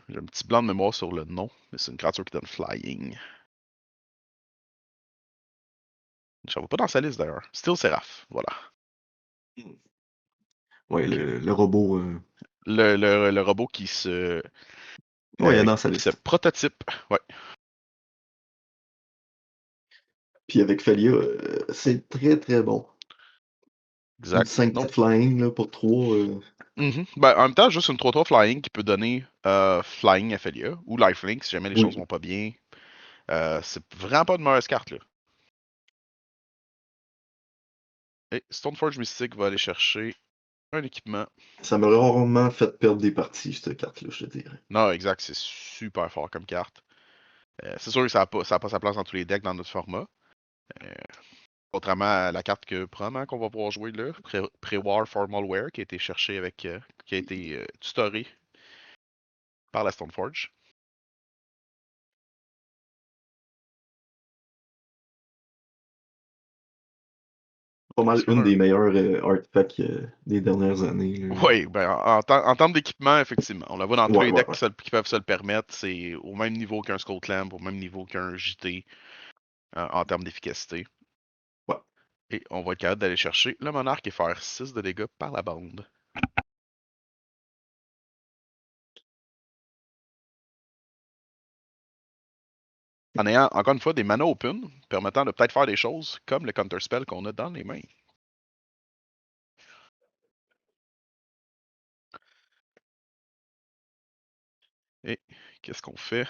J'ai un petit blanc de mémoire sur le nom, mais c'est une créature qui donne flying. Je ne vois pas dans sa liste d'ailleurs. Steel Seraph, voilà. Ouais, Ok. le robot. Le robot qui se, Ouais, il est dans sa qui se liste. prototype. Ouais, Puis avec Felia, c'est très très bon. Une exact. 5 Non. flying là, pour 3. Ben, en même temps, juste une 3-3 flying qui peut donner flying à Felia ou lifelink si jamais les choses Oui. vont pas bien. C'est vraiment pas de mauvaise carte là. Et Stoneforge Mystique va aller chercher un équipement. Ça m'a rarement fait perdre des parties, cette carte-là, je te dirais. Non, exact, c'est super fort comme carte. C'est sûr que ça a pas sa place dans tous les decks dans notre format. Euh, Contrairement à la carte que probablement qu'on va pouvoir jouer là, Pre-War Formal Wear, qui a été cherché avec. Qui a été tutoré par la Stoneforge. Pas mal Est-ce qu'on une a un. des meilleures artefacts des dernières années, là. Oui, ben, en termes d'équipement, effectivement. On la voit dans tous Ouais, les ouais, decks ouais. qui peuvent se le permettre. C'est au même niveau qu'un Skullclamp, au même niveau qu'un JT en termes d'efficacité. Ouais. Et on va être capable d'aller chercher le monarque et faire 6 de dégâts par la bande. En ayant, encore une fois, des mana open, permettant de peut-être faire des choses comme le counter spell qu'on a dans les mains. Et qu'est-ce qu'on fait?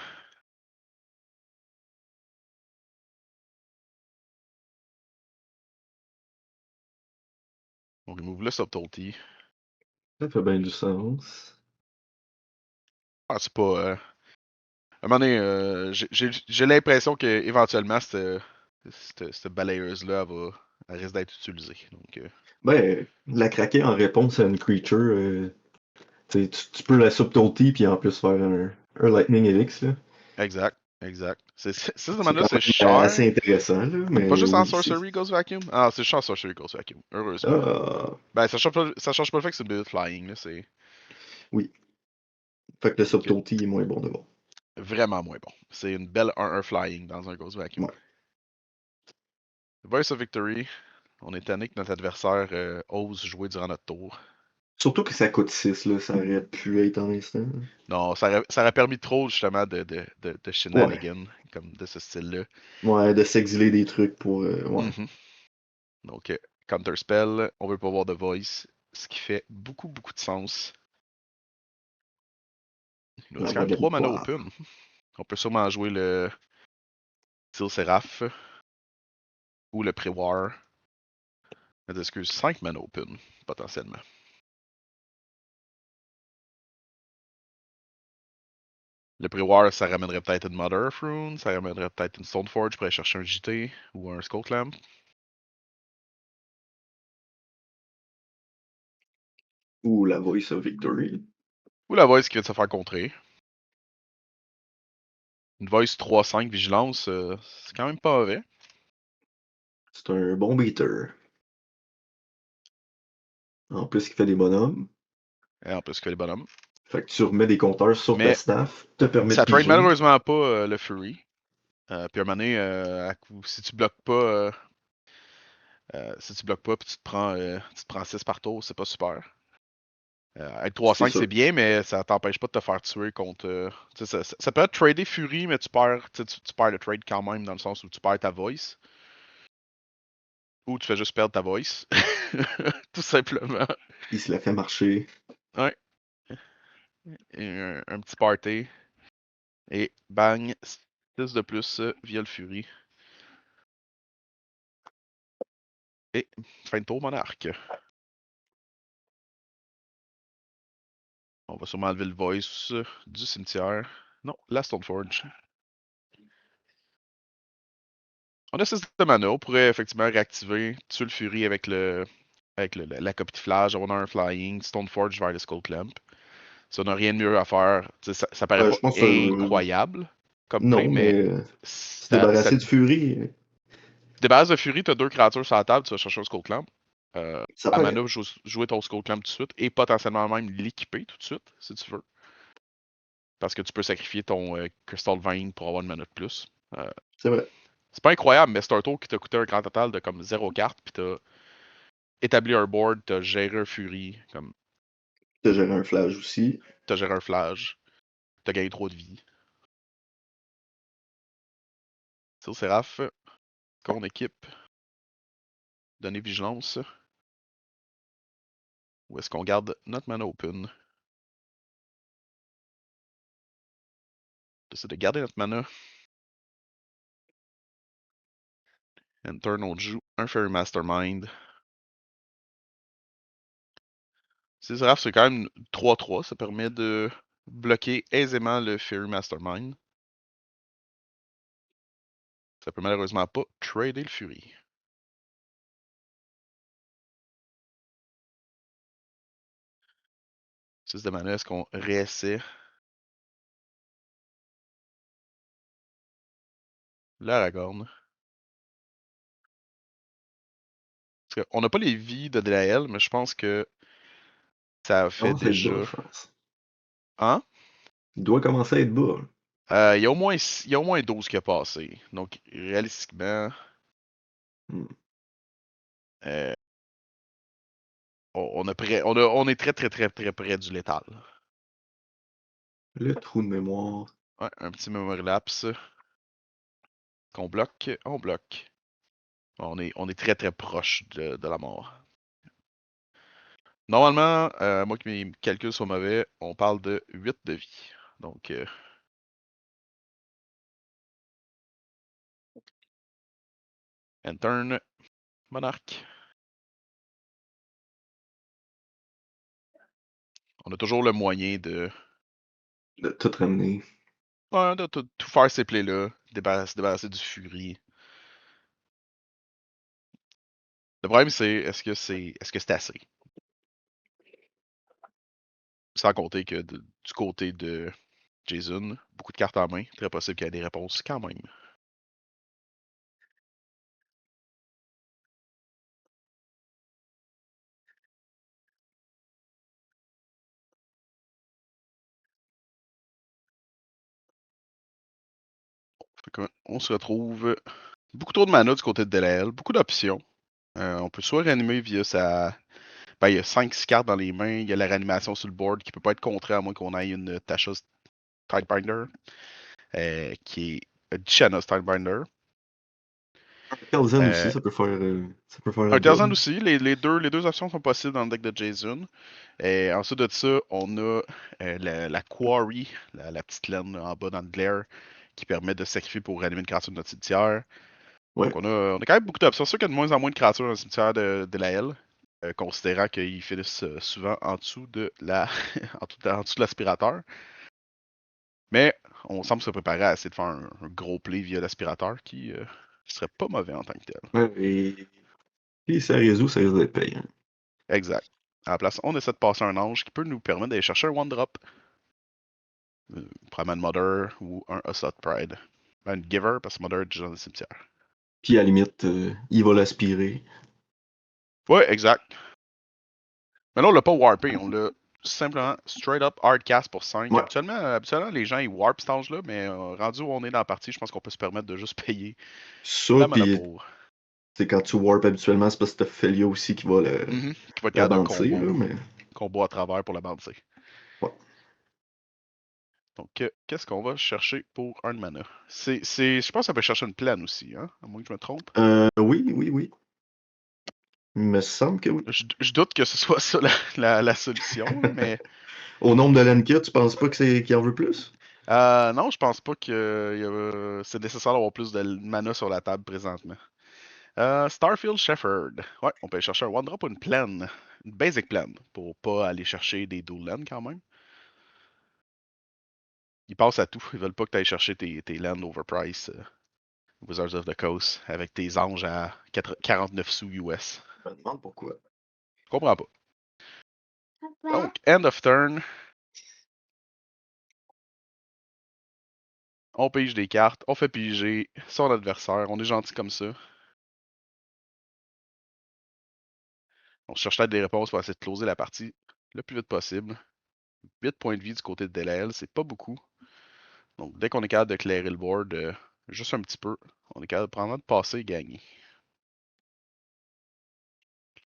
On remove le subtlety. Ça fait bien du sens. Ah, c'est pas. À un moment donné, j'ai l'impression qu'éventuellement, cette balayeuse-là, elle risque d'être utilisée. Donc, Ben, la craquer en réponse à une creature, tu peux la subtlety puis en plus faire un Lightning Helix, là. exact, exact. Ces C'est demandes-là, quand c'est même cher. assez intéressant, là, Pas mais juste en oui, c'est. Sorcery Ghost Vacuum. Ah, c'est juste en Sorcery Ghost Vacuum, heureusement. Ah, Ben, ça change pas le fait que c'est une build flying, là. C'est oui. Fait que le que subtlety est moins bon de bon. vraiment moins bon. C'est une belle 1-1 flying dans un Ghost Vacuum. Ouais. Voice of Victory. On est tanné que notre adversaire ose jouer durant notre tour. Surtout que ça coûte 6 là, ça aurait pu être en instant. Non, ça aurait permis trop justement de Ouais. shenanigans comme de ce style-là. Ouais, de s'exiler des trucs pour. Ouais. Mhm. Donc, Counter Spell, on veut pas voir de voice, ce qui fait beaucoup, beaucoup de sens. Il nous La reste quand voix même de la 3 mana victoire. open. On peut sûrement jouer le Steel Seraph. ou le Pré-War. Excuse, 5 mana open, potentiellement. Le Pré-War, ça ramènerait peut-être une Mother of Rune, ça ramènerait peut-être une Stoneforge pour aller chercher un JT ou un Skullclamp. Ou la Voice of Victory. Ou la Voice qui vient de se faire contrer. Une Voice 3-5 Vigilance, c'est quand même pas mauvais. C'est un bon beater. En plus, il fait des bonhommes. Et en plus que les bonhommes. Fait que tu remets des compteurs sur ta Mais staff, te permet de ça trade piger. malheureusement pas le Fury. Puis à un moment donné, si tu bloques pas, si tu bloques pas, puis tu te prends 6 par tour, c'est pas super. Être C'est 3-5 ça. c'est bien, mais ça t'empêche pas de te faire tuer contre. Ça peut être trader Fury, mais tu perds, tu perds le trade quand même, dans le sens où tu perds ta voice. Ou tu fais juste perdre ta voice. Tout simplement. Il se la fait marcher. Ouais. Et un petit party. Et bang, 6 de plus via le Fury. Et fin de tour, monarque. On va sûrement enlever le voice du cimetière. Non, la Stoneforge. On a 6 de mana, on pourrait effectivement réactiver, tuer le Fury avec la copie de flash, on a un flying, Stoneforge vers le Skullclamp. Si on n'a rien de mieux à faire, ça paraît pas Je pense que incroyable comme play, non, mais mais se ça débarrasser de Fury, des bases de Fury, t'as 2 créatures sur la table, tu vas chercher un Skullclamp. ça À paraît. mana, jouer ton Skullclamp tout de suite et potentiellement même l'équiper tout de suite, si tu veux. Parce que tu peux sacrifier ton Crystal Vein pour avoir une mana de plus. Euh, C'est vrai. c'est pas incroyable, mais c'est un tour qui t'a coûté un grand total de comme 0 cartes, puis t'as établi un board, t'as géré un Fury, comme De gérer un flash aussi. t'as géré un Flash, t'as gagné 3 de vie. Sur Seraph, qu'on équipe, donner vigilance. Ou est-ce qu'on garde notre mana open? Décide de garder notre mana. And turn, on joue un Fairy Mastermind. Seraph, c'est quand même 3-3. Ça permet de bloquer aisément le Fairy Mastermind. Ça peut malheureusement pas trader le Fury. 6 de mana, est-ce qu'on réessaie l'Aragorn? On n'a pas les vies de DLL, mais je pense que ça fait Commence à être bas, déjà. je pense. Hein? Il doit commencer à être bas. Il y a au moins 12 qui a passé. Donc, réalistiquement, Hmm. euh, on est très, très, très, très près du létal. Le trou de mémoire. Ouais, un petit memory lapse. Qu'on bloque, on bloque. On est très, très proche de la mort. Normalement, moi que mes calculs soient mauvais, on parle de 8 de vie. Donc, end turn, monarque. On a toujours le moyen De tout ramener. ouais, de tout faire ces plays-là, se débarrasser du Fury. Le problème, c'est est-ce que c'est assez? Sans compter que du côté de Jason, beaucoup de cartes en main, très possible qu'il y ait des réponses quand même. On se retrouve beaucoup trop de mana du côté de DLL, beaucoup d'options. On peut soit réanimer via sa. Ben, il y a 5-6 cartes dans les mains, il y a la réanimation sur le board qui peut pas être contrée à moins qu'on ait une Tasha's Tidebinder, qui est Dishana's Tidebinder. Kalzen aussi, Euh, ça peut faire un la Tarzan job. aussi, les deux options sont possibles dans le deck de Jason. Et ensuite de ça, on a la Quarry, la petite laine en bas dans le glare, qui permet de sacrifier pour réanimer une créature de notre cimetière. Ouais. Donc on a quand même beaucoup d'options. C'est sûr qu'il y a de moins en moins de créatures dans le cimetière de la L, considérant qu'ils finissent souvent en dessous de la en dessous de l'aspirateur. Mais on semble se préparer à essayer de faire un gros play via l'aspirateur qui serait pas mauvais en tant que tel. Ouais, et si ça résout, ça risque d'être payant. Exact. À la place, on essaie de passer un ange qui peut nous permettre d'aller chercher un one drop. Probablement une Mother ou un Assault Pride. Ben, une Giver, parce que Mother est déjà dans le cimetière. Puis à la limite, il va l'aspirer. Ouais, exact. Mais là, on l'a pas warpé. On l'a simplement straight up hardcast pour 5. Ouais. Habituellement, les gens ils warp cet ange-là, mais rendu où on est dans la partie, je pense qu'on peut se permettre de juste payer Ça, la mana puis pour. c'est quand tu warp habituellement, c'est parce que t'as Felia aussi qui va Qui va être la capable de bouncer, là, mais. combo à travers pour la bouncer. Ouais. Donc, qu'est-ce qu'on va chercher pour un de mana? Je pense que ça peut chercher une plaine aussi, hein? À moins que je me trompe. Oui, oui, oui. Il me semble que oui. Je doute que ce soit ça la solution, là, mais Au nombre de Lenka, tu penses pas que qu'il en veut plus? non, je pense pas que c'est nécessaire d'avoir plus de mana sur la table présentement. Starfield Shepherd. Ouais, on peut aller chercher un one drop ou une plaine. Une basic plaine, pour pas aller chercher des dual lands quand même. Ils passent à tout. Ils veulent pas que tu ailles chercher tes lands overprice Wizards of the Coast avec tes anges à 49 sous US. Je me demande pourquoi. Je comprends pas. Donc, end of turn. On pige des cartes, on fait piger son adversaire, on est gentil comme ça. On cherche peut-être des réponses pour essayer de closer la partie le plus vite possible. 8 points de vie du côté de Delael, c'est pas beaucoup. Donc dès qu'on est capable de clairer le board, juste un petit peu, on est capable de prendre de passer et gagner.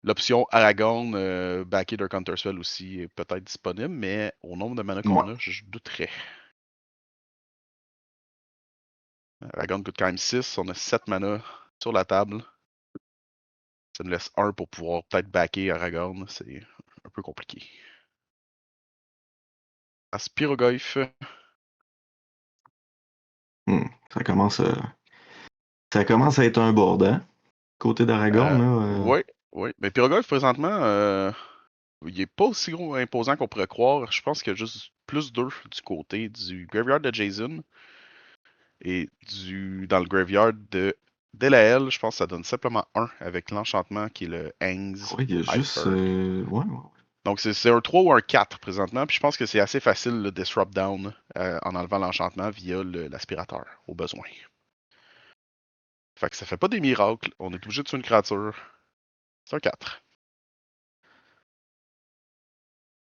L'option Aragon, backé d'un Counterspell aussi est peut-être disponible, mais au nombre de mana Ouais. qu'on a, je douterais. Aragon coûte quand même 6, on a 7 mana sur la table. Ça nous laisse 1 pour pouvoir peut-être backer Aragorn, c'est un peu compliqué. Aspiroglyph. Hmm. Ça commence à être un board, hein? Côté d'Aragorn, là. Oui, oui. Mais Pyroglyph, présentement, il est pas aussi gros imposant qu'on pourrait croire. Je pense qu'il y a juste plus 2 du côté du Graveyard de Jason et dans le Graveyard de Delael. Je pense que ça donne simplement 1 avec l'enchantement qui est le Ang's Ouais, il y a juste. Iceberg. Ouais, ouais. Donc c'est un 3 ou un 4 présentement. Puis je pense que c'est assez facile le Disrupt Down en enlevant l'enchantement via l'aspirateur au besoin. Fait que ça fait pas des miracles. On est obligé de tuer une créature. C'est un 4.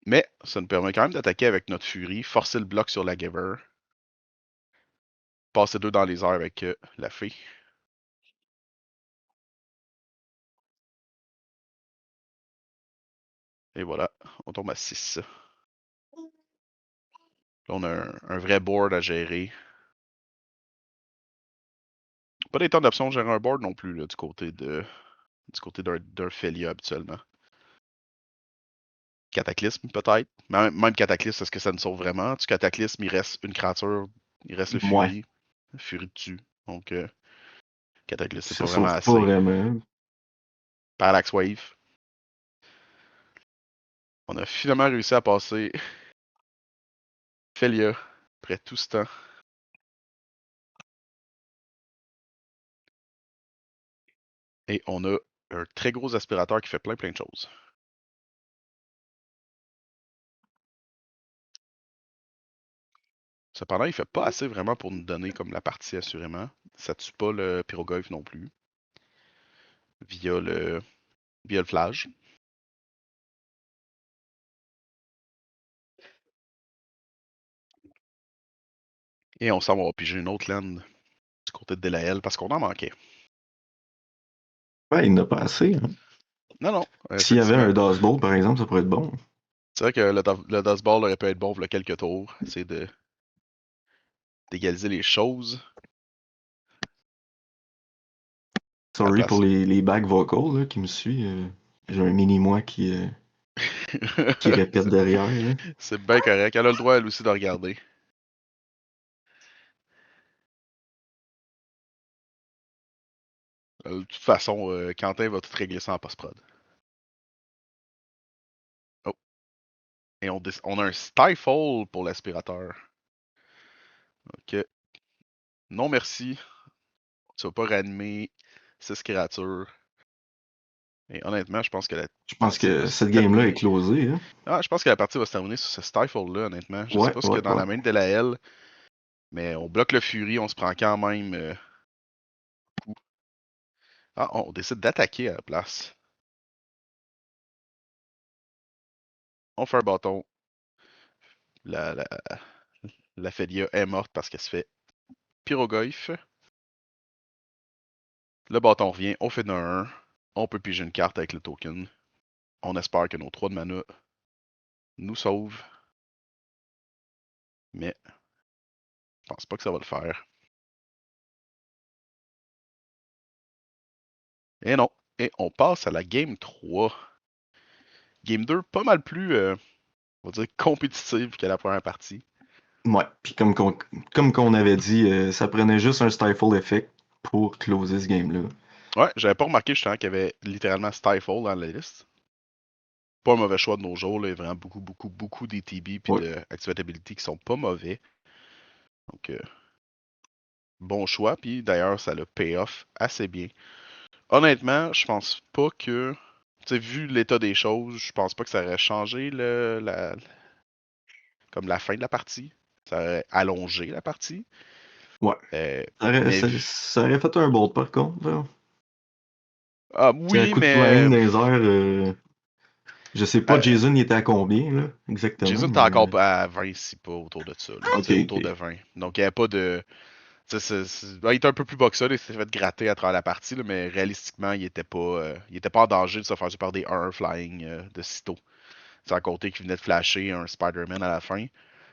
Mais ça nous permet quand même d'attaquer avec notre furie, forcer le bloc sur la Giver, passer 2 dans les airs avec la fée. Et voilà, on tombe à 6. Là, on a un vrai board à gérer. Pas des tonnes d'options de gérer un board non plus là, du côté d'un Felia habituellement. Cataclysme peut-être. Même Cataclysme, est-ce que ça nous sauve vraiment? Du Cataclysme, il reste une créature, il reste le Ouais. Fury. Le Fury tue. Donc Cataclysme, c'est Ça pas vraiment sauve pas assez. vraiment. Parallax Wave. On a finalement réussi à passer Felia après tout ce temps. Et on a un très gros aspirateur qui fait plein de choses. Cependant, il fait pas assez vraiment pour nous donner comme la partie assurément. Ça tue pas le Pyroglyph non plus. Via le flash. Et on s'en va piger une autre land du côté de Delael parce qu'on en manquait. Ouais, il n'a pas assez, hein. Non, non, S'il y avait effectivement. un Dust Bowl, par exemple, ça pourrait être bon. C'est vrai que le Dust Ball aurait pu être bon pour quelques tours. C'est d'égaliser les choses. À la Sorry pour place. les back vocals là, qui me suit. J'ai un mini-moi qui répète derrière, là. C'est bien correct. Elle a le droit, elle aussi, de regarder. De toute façon, Quentin va tout régler ça en post-prod. Oh. Et on a un stifle pour l'aspirateur. Ok. Non merci. Tu vas pas réanimer 6 créatures. Et honnêtement, je pense que la Je pense partie va que se cette game-là est terminer. closée. Hein? Ah, je pense que la partie va se terminer sur ce stifle-là, honnêtement. Je sais Ouais, pas ce qu'il y ouais, a dans ouais. la main de Delael, mais on bloque le Fury, on se prend quand même. Ah, on décide d'attaquer à la place. On fait un bâton. La, la, la Félia est morte parce qu'elle se fait pyrogoyf. Le bâton revient, on fait un 1. On peut piger une carte avec le token. On espère que nos 3 de mana nous sauvent. Mais je pense pas que ça va le faire. Et non. Et on passe à la game 3. Game 2, pas mal plus, on va dire, compétitive que la première partie. Ouais, puis comme qu'on avait dit, ça prenait juste un Stifle Effect pour closer ce game-là. Ouais, j'avais pas remarqué justement qu'il y avait littéralement Stifle dans la liste. Pas un mauvais choix de nos jours, là. Il y a vraiment beaucoup d'ETB puis Ouais, de Activability qui sont pas mauvais. Donc, bon choix, puis d'ailleurs, ça le pay off assez bien. Honnêtement, je pense pas que. Tu sais, vu l'état des choses, je pense pas que ça aurait changé comme la fin de la partie. Ça aurait allongé la partie. ouais. Ça aurait, Mais ça, ça aurait fait un bolt par contre. Là. ah C'est un oui, coup de flying mais dans les airs. Je sais pas, euh, Jason il était à combien là, exactement, Jason était mais. encore à 20, si pas autour de ça. Ok, C'est autour de ok. 20. Donc il n'y avait pas de. Il était un peu plus boxeur, il s'est fait gratter à travers la partie, là, mais réalistiquement, il était pas en danger de se faire tuer par des 1 flying de sitôt. Sans compter qu'il venait de flasher un Spider-Man à la fin.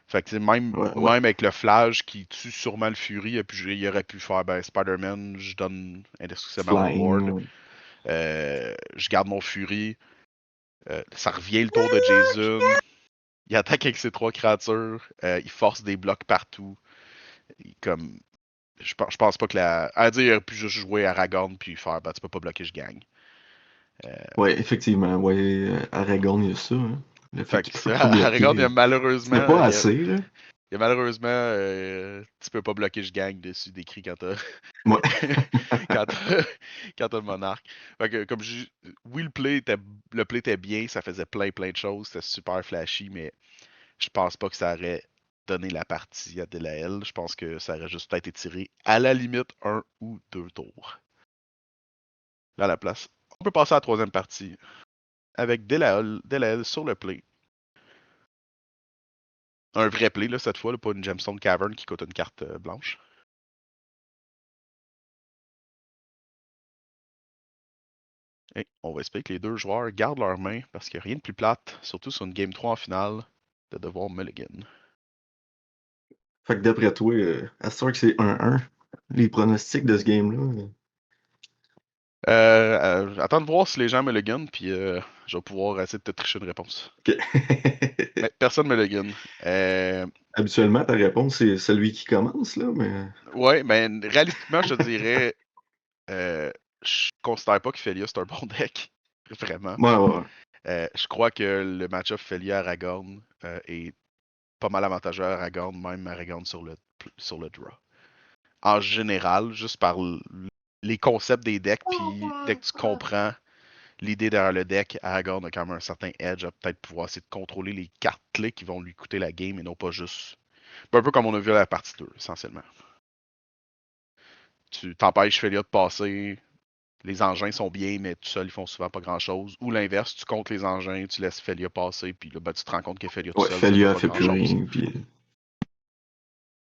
Fait que Ouais, ouais. même avec le flash qui tue sûrement le Fury, il aurait pu faire ben, Spider-Man, je donne indestructible à mon Flying. board. Ouais. Je garde mon Fury. Ça revient le tour de Jason. Il attaque avec ses 3 créatures. Il force des blocs partout. Comme, je pense pas que la. À dire, il aurait pu juste jouer Aragorn puis faire ben, tu peux pas bloquer, je gagne. Ouais, effectivement, ouais, Aragorn, il y a ça. Hein. Le fait Fait qu'il peut que pas trop bloquer. Aragorn, il y a C'était malheureusement. pas assez, là. Il y a malheureusement, tu peux pas bloquer je gagne dessus d'écrit quand t'as Ouais. quand t'as quand t'as le monarque. Fait que, oui, le play était bien, ça faisait plein de choses, c'était super flashy, mais je pense pas que ça aurait donné la partie à Delael. Je pense que ça aurait juste peut-être étiré à la limite 1 ou 2 tours. Là, à la place. On peut passer à la troisième partie avec Delael sur le play. Un vrai play, là, cette fois, là, pas une Gemstone Cavern qui coûte une carte blanche. Et on va espérer que les 2 joueurs gardent leurs mains parce qu'il n'y a rien de plus plate, surtout sur une Game 3 en finale, de devoir mulligan. Fait que d'après toi, à ce soir que c'est 1-1, les pronostics de ce game-là. Attends de voir si les gens mulligan, puis je vais pouvoir essayer de te tricher une réponse. Ok. Mais personne mulligan. Habituellement, ta réponse, c'est celui qui commence, là, mais. Ouais, mais réalistiquement, je te dirais, je considère pas que Felia c'est un bon deck. Vraiment. Ouais, ouais, ouais. Je crois que le match-up Felia-Aragorn est pas mal avantageux à Aragorn, même Aragorn sur le draw. En général, juste par les concepts des decks, puis dès que tu comprends l'idée derrière le deck, Aragorn a quand même un certain edge à peut-être pouvoir essayer de contrôler les cartes clés qui vont lui coûter la game et non pas juste. Un peu comme on a vu à la partie 2, essentiellement. Tu t'empêches Felia de passer, les engins sont bien, mais tout seul, ils font souvent pas grand-chose. Ou l'inverse, tu comptes les engins, tu laisses Felia passer, puis là, ben, tu te rends compte que Felia tout Ouais, seul, ça fait Felia pas fait plus grand-chose. rien, puis.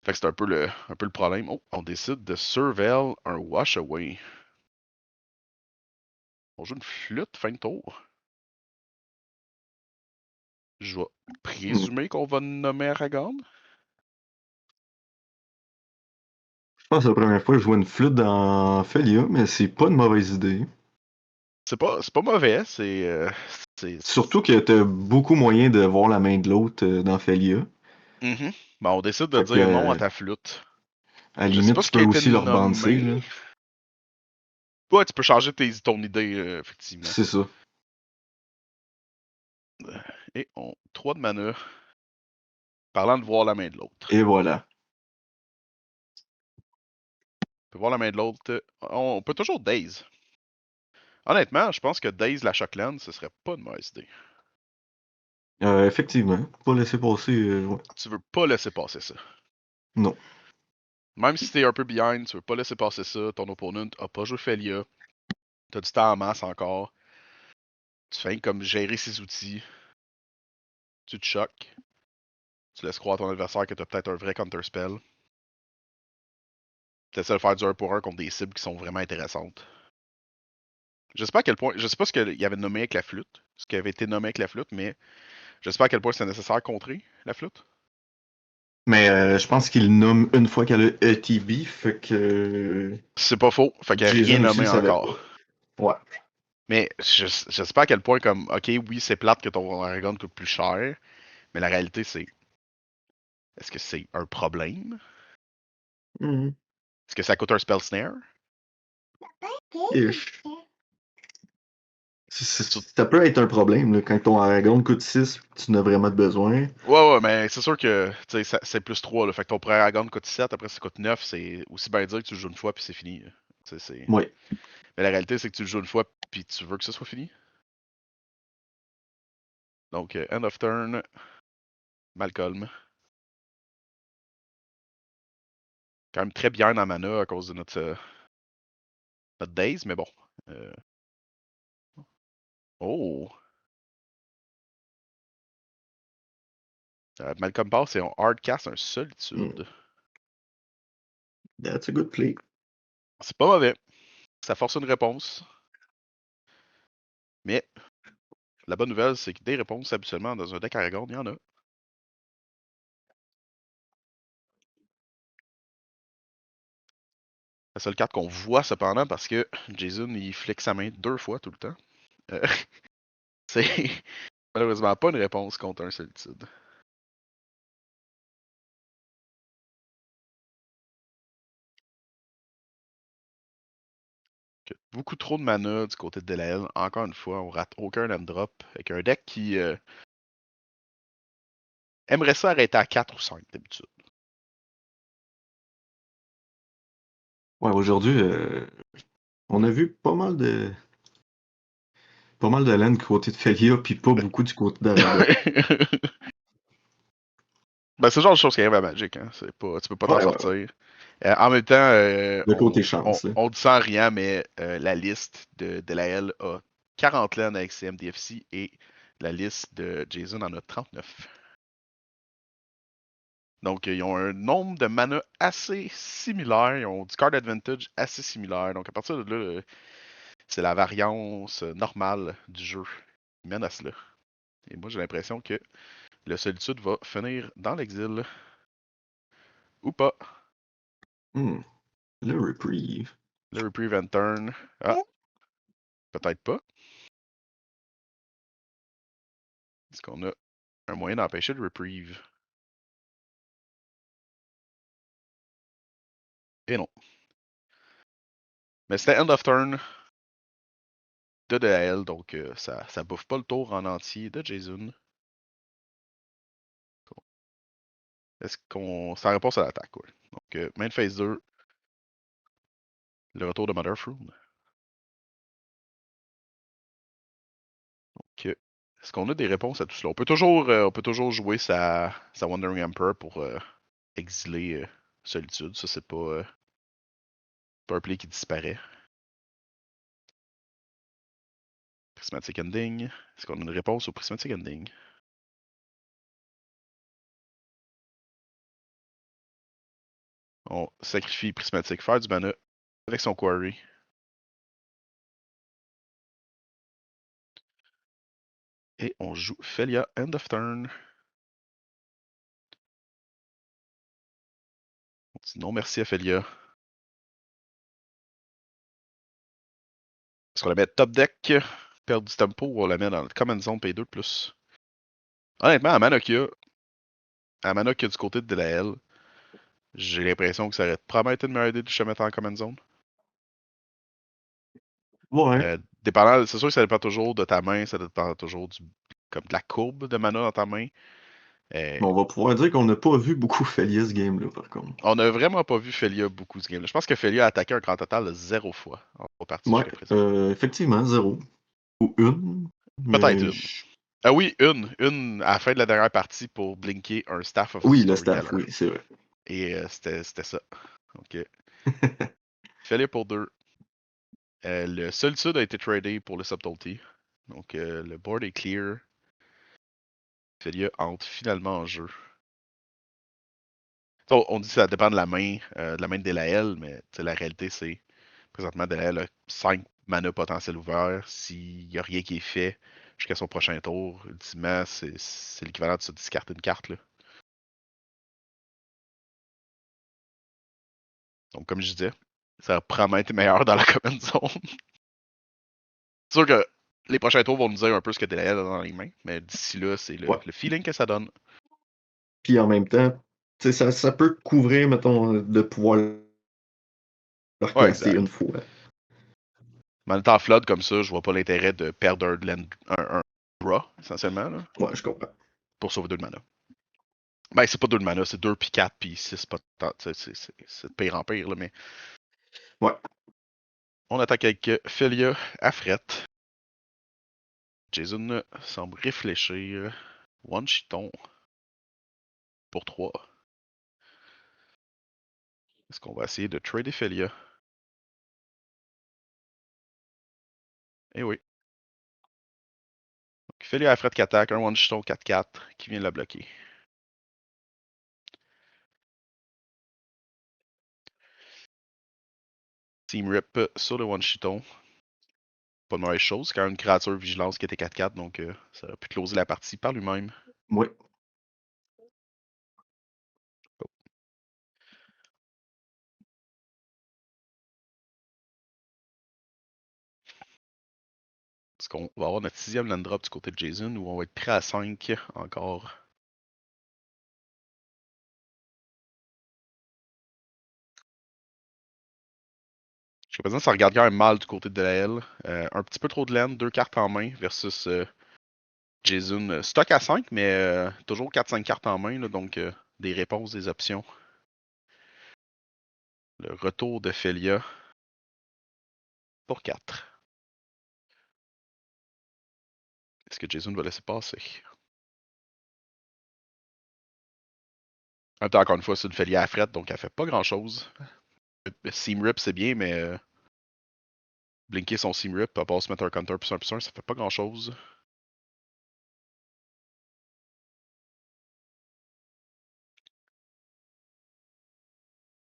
Fait que c'est un peu le problème. Oh, on décide de surveil un wash away. On joue une flûte fin de tour. Je vais présumer qu'on va nommer Aragorn. Je pense que c'est la première fois que je vois une flûte dans Felia, mais c'est pas une mauvaise idée. C'est pas mauvais, Surtout que t'as beaucoup moyen de voir la main de l'autre dans Felia. Mhm. Ben, on décide de Fait que, dire non à ta flûte. à la Je sais limite, pas tu ce qui peux a été aussi leur bouncer, nommé. là. Ouais, tu peux changer ton idée, effectivement. C'est ça. Et on 3 de mana. Parlant de voir la main de l'autre. Et voilà. On peut voir la main de l'autre. On peut toujours Daze. Honnêtement, je pense que Daze la Shockland, ce serait pas une mauvaise idée. Effectivement. Pas laisser passer. Ouais. Tu veux pas laisser passer ça. Non. Même si t'es un peu behind, tu veux pas laisser passer ça. Ton opponent a pas joué Felia. T'as du temps en masse encore. Tu fais comme gérer ses outils. Tu te choques. Tu laisses croire à ton adversaire que t'as peut-être un vrai counterspell. Tu essaies de faire du 1 pour 1 contre des cibles qui sont vraiment intéressantes. Je sais pas à quel point. Je sais pas ce qu'il y avait nommé avec la flûte. Ce qui avait été nommé avec la flûte, mais je sais pas à quel point c'est nécessaire de contrer la flûte. Mais je pense qu'il nomme une fois qu'elle a ETB, fait que C'est pas faux. Fait qu'il n'y a rien Jason aussi nommé le savait encore. pas. Ouais. Mais je sais pas à quel point, comme, ok, oui, c'est plate que ton Aragon coûte plus cher, mais la réalité, c'est. Est-ce que c'est un problème? Mhm. Est-ce que ça coûte un spell snare? Ish. Ça peut être un problème là, quand ton Aragon coûte 6, tu n'as vraiment de besoin. Ouais, mais c'est sûr que c'est plus 3. Là. Fait que ton premier Aragon coûte 7, après ça coûte 9. C'est aussi bien dire que tu le joues une fois puis c'est fini. Ouais. Mais la réalité, c'est que tu le joues une fois puis tu veux que ça soit fini. Donc, end of turn, Malcolm. Quand même très bien en mana à cause de notre daze, mais bon. Euh, Oh! Malcolm Pass, c'est un hardcast, un solitude. That's a good play. C'est pas mauvais. Ça force une réponse. Mais la bonne nouvelle, c'est que des réponses, habituellement, dans un deck Aragorn, il y en a. La seule carte qu'on voit, cependant, parce que Jason, il flique sa main 2 fois tout le temps. euh, c'est malheureusement pas une réponse contre un solitude. Beaucoup trop de mana du côté de Delael. Encore une fois, on rate aucun end drop. Avec un deck qui aimerait ça arrêter à 4 ou 5 d'habitude. Ouais, aujourd'hui, on a vu pas mal de laine du côté de Felia, puis pas beaucoup du côté d'Aragon. Ben, c'est le genre de choses qui arrivent à Magic, hein. Tu peux pas t'en Ouais. sortir. En même temps, Le côté chance, là. on dit sans rien, mais la liste de la L a 40 lanes avec CMDFC et la liste de Jason en a 39. Donc, ils ont un nombre de mana assez similaire. Ils ont du card advantage assez similaire. Donc, à partir de là, c'est la variance normale du jeu qui mène à cela. Et moi, j'ai l'impression que le solitude va finir dans l'exil. Ou pas. Hmm. Le reprieve. Le reprieve and turn. Ah, peut-être pas. Est-ce qu'on a un moyen d'empêcher le reprieve? Et non. Mais c'était end of turn de DL, donc ça bouffe pas le tour en entier de Jason. Est-ce qu'on. C'est la réponse à l'attaque, ouais. Donc, main phase 2, le retour de Motherfruit. Donc, est-ce qu'on a des réponses à tout cela? On peut toujours jouer sa Wandering Emperor pour exiler Solitude. Ça, c'est pas un play qui disparaît. Prismatic Ending. Est-ce qu'on a une réponse au Prismatic Ending? On sacrifie Prismatic, faire du mana avec son Quarry. Et on joue Felia End of Turn. On dit non merci à Felia. Est-ce qu'on la met top deck, perdre du tempo, ou on la met dans le Command Zone P2 de plus? Honnêtement, à mana qu'il y a du côté de Delael, j'ai l'impression que ça aurait probablement été une meilleure idée de se mettre en Command Zone. Ouais. Dépendant, c'est sûr que ça dépend toujours de ta main, ça dépend toujours comme de la courbe de mana dans ta main. Euh, Mais on va pouvoir dire qu'on n'a pas vu beaucoup Felia ce game-là, par contre. on n'a vraiment pas vu Felia beaucoup ce game-là. Je pense que Felia a attaqué un grand total de 0 fois en partie Ouais, jusqu'à présent. effectivement, 0. Ou une. Peut-être Mais une. Ah oui, une à la fin de la dernière partie pour blinker un Staff of the oui, le staff, Storyteller. oui, c'est vrai. Et c'était ça. Donc, Felia pour 2. Le solitude a été tradé pour le Subtlety. Donc, le board est clear. Felia entre finalement en jeu. On dit que ça dépend de la main de Delael, mais la réalité, c'est présentement, Delael a 5 mana potentiels ouverts. S'il n'y a rien qui est fait jusqu'à son prochain tour, ultimement, c'est l'équivalent de se discarter une carte. Là. Donc, comme je disais, ça va probablement être meilleur dans la common zone. C'est sûr que les prochains tours vont nous dire un peu ce que Delael a dans les mains, mais d'ici là, c'est Ouais. le feeling que ça donne. Puis en même temps, tu sais, ça peut couvrir, mettons, de pouvoir le Ouais, recaster exact. une fois. Mais en étant flood comme ça, je vois pas l'intérêt de perdre un draw, essentiellement, là, Ouais, je comprends. pour sauver 2 de mana. Ben, c'est pas 2 de mana, c'est 2 puis 4 puis 6, pas tant. C'est de pire en pire, là, mais. Ouais. On attaque avec Felia à fret. Jason semble réfléchir. One chiton pour 3. Est-ce qu'on va essayer de trader Felia? Eh oui. Donc, Felia à fret qui attaque, un one chiton 4-4 qui vient de la bloquer. Team Rip sur le one chiton. Pas de mauvaise chose, c'est quand même une créature vigilance qui était 4-4, donc ça a pu closer la partie par lui-même. Ouais. Est-ce qu'on va avoir notre 6e land drop du côté de Jason ou on va être prêt à 5 encore? Jusqu'à présent, ça regarde quand même mal du côté de la L. Un petit peu trop de land, 2 cartes en main versus Jason. Stock à 5, mais toujours 4-5 cartes en main, là, donc des réponses, des options. Le retour de Felia pour 4. Est-ce que Jason va laisser passer? En même temps, encore une fois, c'est une Felia à fret, donc elle fait pas grand-chose. Seam Rip, c'est bien, mais blinker son Seam Rip, à part se mettre un counter +1/+1, ça fait pas grand-chose.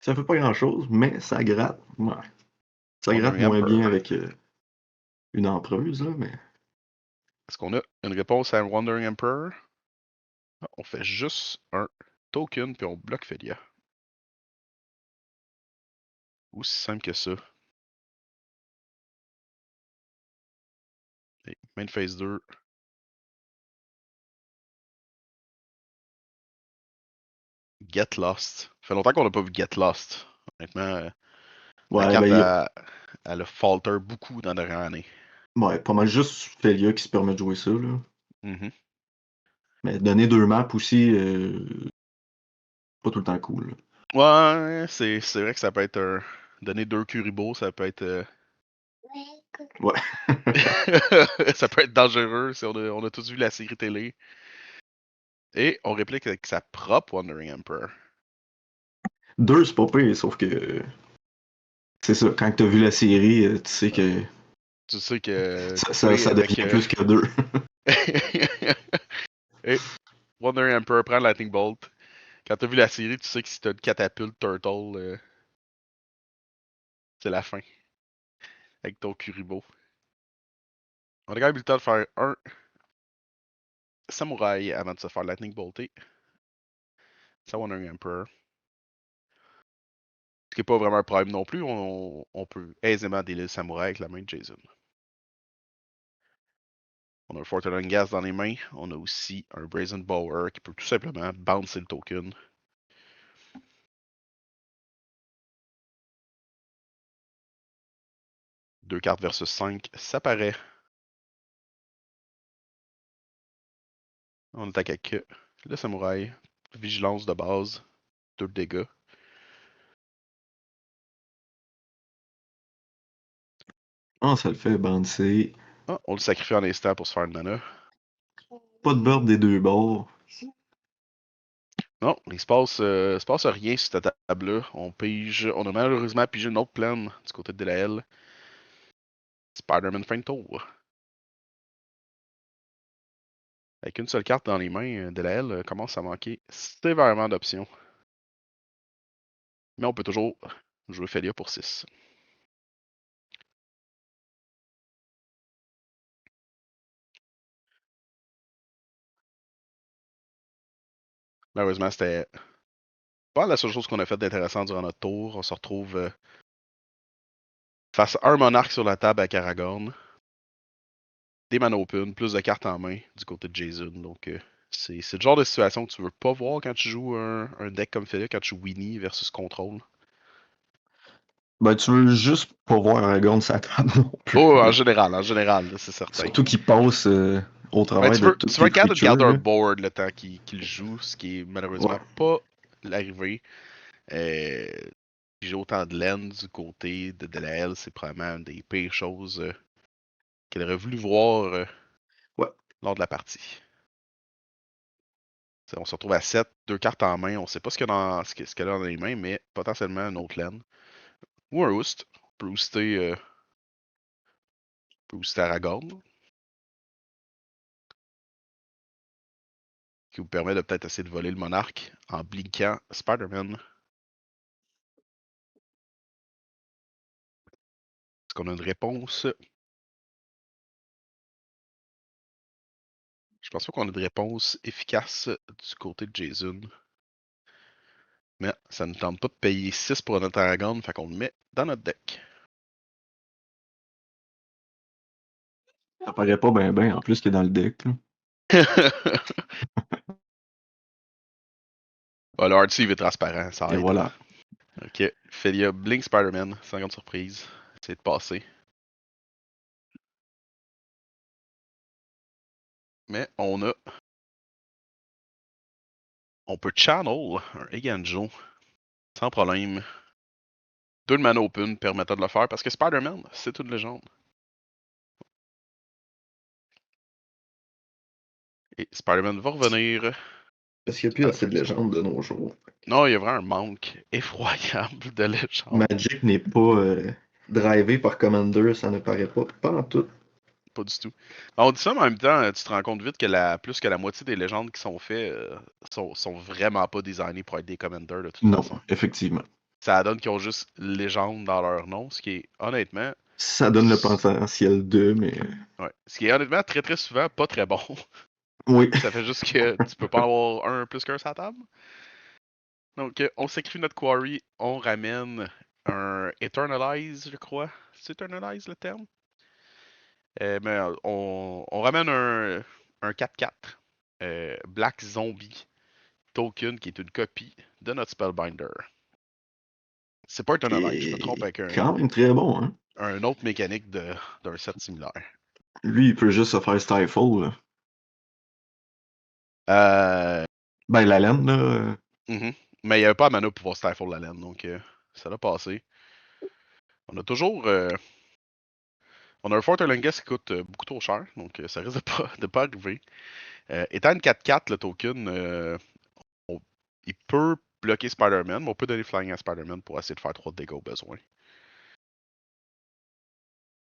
Ça fait pas grand-chose, mais ça gratte. Ouais. Ça gratte Wandering moins Emperor. bien avec une empreuse, là, mais. Est-ce qu'on a une réponse à Wandering Emperor? On fait juste un token, puis on bloque Felia. Aussi simple que ça. Et main phase 2. Get Lost. Ça fait longtemps qu'on n'a pas vu Get Lost. Honnêtement, la Ouais, ben, carte, elle a falter beaucoup dans la dernière année. ouais, pas mal juste Felia qui se permet de jouer ça, là. Mhm. Mais donner 2 maps aussi, pas tout le temps cool, là. Ouais, c'est vrai que ça peut être un. Donner 2 Kuribo, ça peut être. Ouais. ça peut être dangereux si on a tous vu la série télé. Et on réplique avec sa propre Wandering Emperor. 2, c'est pas pire, sauf que. C'est ça, quand t'as vu la série, tu sais que Tu sais que ça, play ça avec. devient plus que 2. Et Wandering Emperor prend Lightning Bolt. Quand t'as vu la série, tu sais que si t'as une catapulte Turtle, c'est la fin. Avec ton Kuribo. On a quand même eu le temps de faire un Samouraï avant de se faire Lightning Bolter. Ça, Wandering Emperor. Ce qui n'est pas vraiment un problème non plus. On peut aisément délier le Samouraï avec la main de Jason. On a un Fortune Gas dans les mains. On a aussi un Brazen Bower qui peut tout simplement bouncer le token. 2 cartes versus 5, ça paraît. On attaque avec le samouraï. Vigilance de base. 2 dégâts. Ah, ça le fait bouncer. Ah, on le sacrifie en instant pour se faire une mana. Pas de burb des deux bords. Non, se passe rien sur cette table-là. On a malheureusement pigé une autre plaine du côté de Delael. Spider-Man fin de tour. Avec une seule carte dans les mains, Delael commence à manquer sévèrement d'options. Mais on peut toujours jouer Felia pour 6. Malheureusement, c'était pas la seule chose qu'on a fait d'intéressant durant notre tour. On se retrouve face à un monarque sur la table à Aragorn. Des mana open, plus de cartes en main du côté de Jason. Donc, c'est le genre de situation que tu veux pas voir quand tu joues un deck comme Felia, quand tu joues Winnie versus Control. Ben, tu veux juste pas voir Aragorn sa table non plus. Oh, Là. en général, c'est certain. Surtout qu'il passe au Ben, travers de tu toutes veux tes un cadre de garder creatures. un Là. board le temps qu'il joue, ce qui est Ouais. malheureusement pas l'arrivée. Euh, J'ai autant de laine du côté de Delael, c'est probablement une des pires choses qu'elle aurait voulu voir Ouais. lors de la partie. On se retrouve à 7, 2 cartes en main, on sait pas ce qu'elle a dans les mains, mais potentiellement une autre laine. Ou un Oost. On peut ooster Aragorn, qui vous permet de peut-être essayer de voler le monarque en blinkant Spider-Man. Est-ce qu'on a une réponse? Je pense pas qu'on ait de réponse efficace du côté de Jason. Mais ça ne tente pas de payer 6 pour notre Aragorn, fait qu'on le met dans notre deck. Ça paraît pas ben en plus qu'il est dans le deck. Là. Ah, le hard sleeve est transparent, Et ça aide. voilà. Ok, Felia Blink Spider-Man, sans grande surprise. Essayez de passer. Mais on peut channel un Eganjo sans problème. 2 de mana open permettant de le faire parce que Spider-Man, c'est une légende. Et Spider-Man va revenir Parce qu'il n'y a plus à la assez fin de du tour. légendes de nos jours. Non, il y a vraiment un manque effroyable de légendes. Magic n'est pas drivé par Commander, ça ne paraît pas en tout. Pas du tout. On dit ça, mais en même temps, tu te rends compte vite que plus que la moitié des légendes qui sont faites sont vraiment pas designées pour être des commanders de toute Non, façon. effectivement. Ça donne qu'ils ont juste légende dans leur nom, ce qui est honnêtement. Ça donne le potentiel de, mais. Ouais, ce qui est honnêtement très très souvent pas très bon. Oui. Ça fait juste que tu peux pas en avoir un plus qu'un sur la table. Donc, on s'écrit notre quarry, on ramène un Eternalize, je crois. C'est Eternalize le terme? Mais on ramène un 4-4. Black Zombie Token qui est une copie de notre Spellbinder. C'est pas Eternalize, je me trompe Et avec quand même très bon, hein. un autre mécanique d'un set similaire. Lui, il peut juste se faire stifle. Là. Euh, Ben, la laine, là. mhm. Mais il n'y avait pas de mana pour pouvoir stifle la laine, donc ça l'a passé. On a toujours. On a un Forterlingus qui coûte beaucoup trop cher, donc ça risque de pas arriver. Étant une 4-4, le token, il peut bloquer Spider-Man, mais on peut donner Flying à Spider-Man pour essayer de faire 3 de dégâts au besoin.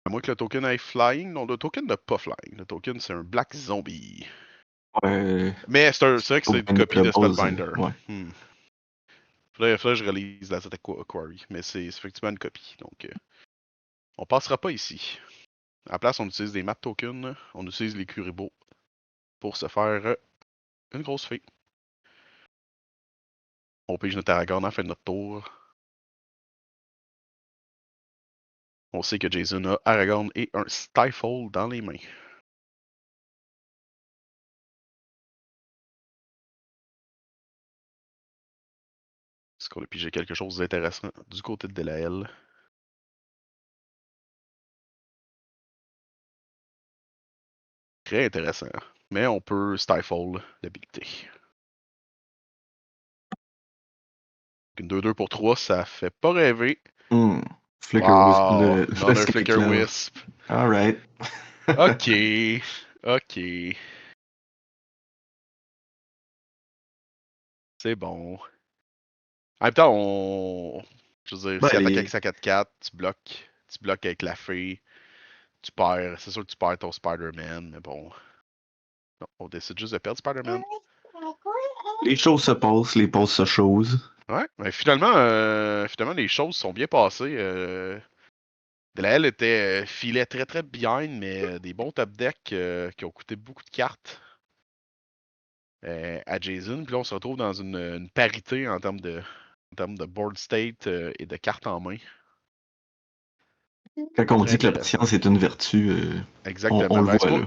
À moins que le token ait Flying. Non, le token n'a pas Flying. Le token, c'est un Black Zombie. Ouais. Mais c'est vrai que c'est une copie De de base, Spellbinder. ouais. Faudrait que je relise la Zeta Quarry, mais c'est effectivement une copie. Donc, on passera pas ici. À la place, on utilise des map tokens. On utilise les Kuribo pour se faire une grosse fée. On pige notre Aragorn à la fin de notre tour. On sait que Jason a Aragorn et un Stifle dans les mains. Est-ce qu'on a pigé quelque chose d'intéressant du côté de Delael? Très intéressant. Mais on peut stifle l'habilité. Une 2-2 pour 3, ça fait pas rêver. Flicker Wow! le Another Snake Flicker Cloud. Wisp. Alright. Ok. Ok. C'est bon. En même temps, je veux dire, Ben, si attaque avec sa 4-4, tu bloques. Tu bloques avec la fée. Tu perds. C'est sûr que tu perds ton Spider-Man, mais bon. Non, on décide juste de perdre Spider-Man. les choses se passent, les pauses se chose. Ouais, mais finalement, les choses sont bien passées. Delael filait très très behind, mais des bons top decks qui ont coûté beaucoup de cartes à Jason. Puis là, on se retrouve dans une parité en termes de board state et de cartes en main. Quand on Très dit que la intéressant. patience est une vertu, on Exactement. le voit là.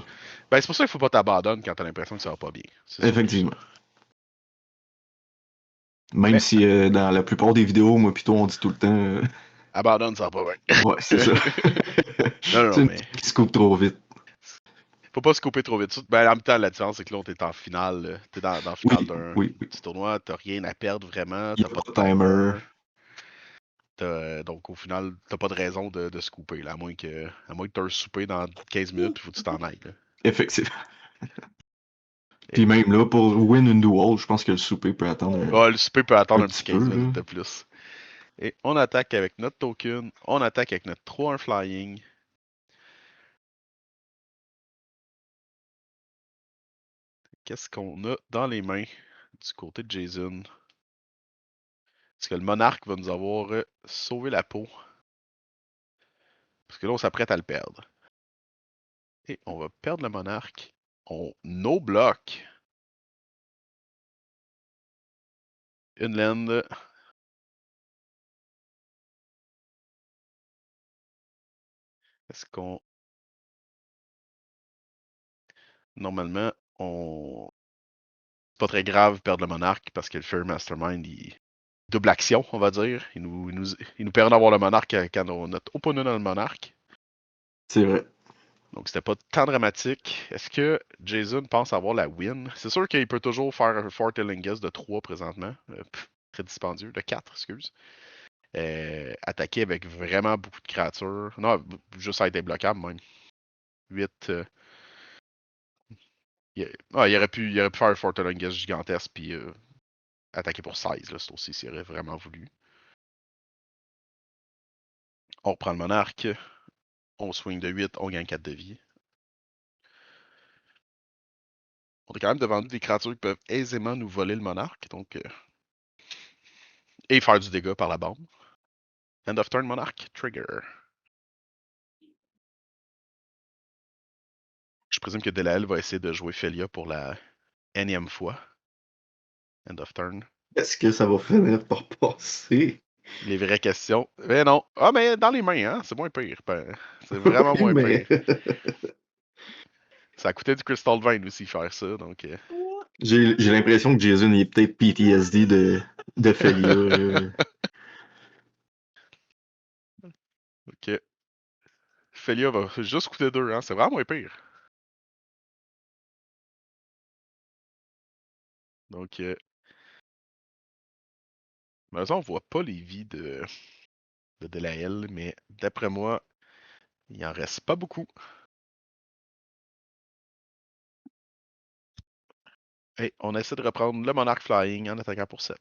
C'est pour ça qu'il faut pas t'abandonner quand t'as l'impression que ça va pas bien. C'est surtout ça. Effectivement. Même Mais si dans la plupart des vidéos, moi plutôt on dit tout le temps abandonne, ça va pas bien. ouais, c'est ça. Non, non, C'est non, une mais petite qui se coupe trop vite. faut pas se couper trop vite. Ben, en même temps, la différence, c'est que là, t'es en finale. T'es dans la finale Oui, d'un oui, oui. petit tournoi. T'as rien à perdre vraiment. Il T'as n'y a pas pas de de timer. timer. Donc, au final, t'as pas de raison de se couper. Là, à moins que t'aies un souper dans 15 minutes, il faut que tu t'en ailles. Là. Effectivement. Puis Et, même là, pour win une duel, je pense que le souper peut attendre le souper peut un attendre un petit petit peu, 15 là. minutes de plus. Et on attaque avec notre token. On attaque avec notre 3-1 flying. Qu'est-ce qu'on a dans les mains du côté de Jason? Est-ce que le monarque va nous avoir sauvé la peau? Parce que là, on s'apprête à le perdre. Et on va perdre le monarque. On no block. Une land. Est-ce qu'on. Normalement, on. C'est pas très grave perdre le monarque parce que le Fair Mastermind, il. Double action, on va dire. Il nous permet d'avoir le monarque quand notre opponent a le monarque. C'est vrai. Donc, c'était pas tant dramatique. Est-ce que Jason pense avoir la win? C'est sûr qu'il peut toujours faire un Fort Ellingus de 3 présentement. Très dispendieux. De 4, excuse. Attaquer avec vraiment beaucoup de créatures. Non, juste à être imbloquable même. 8. Il aurait pu faire un Fort Ellingus gigantesque puis attaquer pour 16, là, c'est aussi s'il aurait vraiment voulu. On reprend le monarque. On swing de 8, on gagne 4 de vie. On est quand même devant nous des créatures qui peuvent aisément nous voler le monarque, donc. Et faire du dégât par la bande. End of turn monarque, trigger. Je présume que Delael va essayer de jouer Felia pour la énième fois. End of turn. Est-ce que ça va finir par passer? Les vraies questions. Mais non. Ah, mais dans les mains, hein? C'est moins pire. Ben, c'est vraiment Oui, moins mais pire. Ça a coûté du Crystal Vine aussi faire ça, donc. j'ai l'impression que Jason est peut-être PTSD de Felia. Ok. Felia va juste coûter 2, hein? C'est vraiment moins pire. Donc, mais on voit pas les vies de Delael, mais d'après moi, il en reste pas beaucoup. Et on essaie de reprendre le Monarch Flying en attaquant pour 7.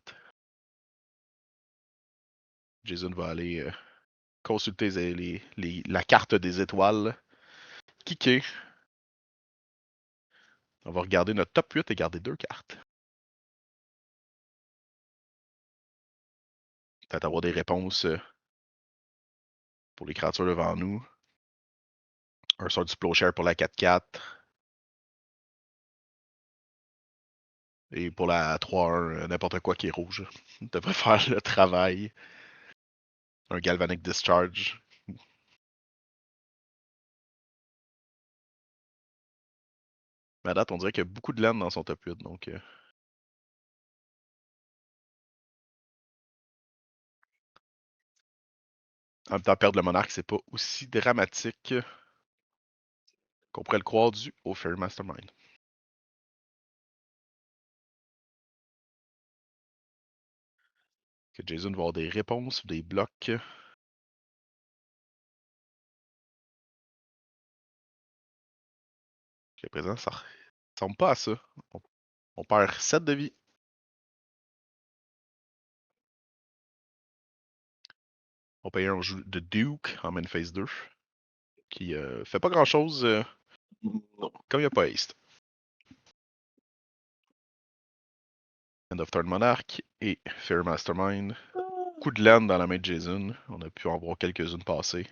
Jason va aller consulter la carte des étoiles. Kicker. On va regarder notre top 8 et garder 2 cartes. Peut-être avoir des réponses pour les créatures devant nous. Un sort du Plowshare pour la 4-4. Et pour la 3-1, n'importe quoi qui est rouge. Devrait faire le travail. Un Galvanic Discharge. Mais à date, on dirait qu'il y a beaucoup de laine dans son top 8. Donc, en même temps, perdre le monarque, c'est pas aussi dramatique. qu'on pourrait le croire dû au Fairy Mastermind. Que Jason va avoir des réponses ou des blocs. Jusqu'à présent, ça ressemble pas à ça. On perd 7 de vie. On paye un jeu de Duke en main phase 2. Qui fait pas grand chose Non. comme il n'y a pas Haste. End of Turn Monarch et Fair Mastermind. Coup de land dans la main de Jason. On a pu en voir quelques-unes passer.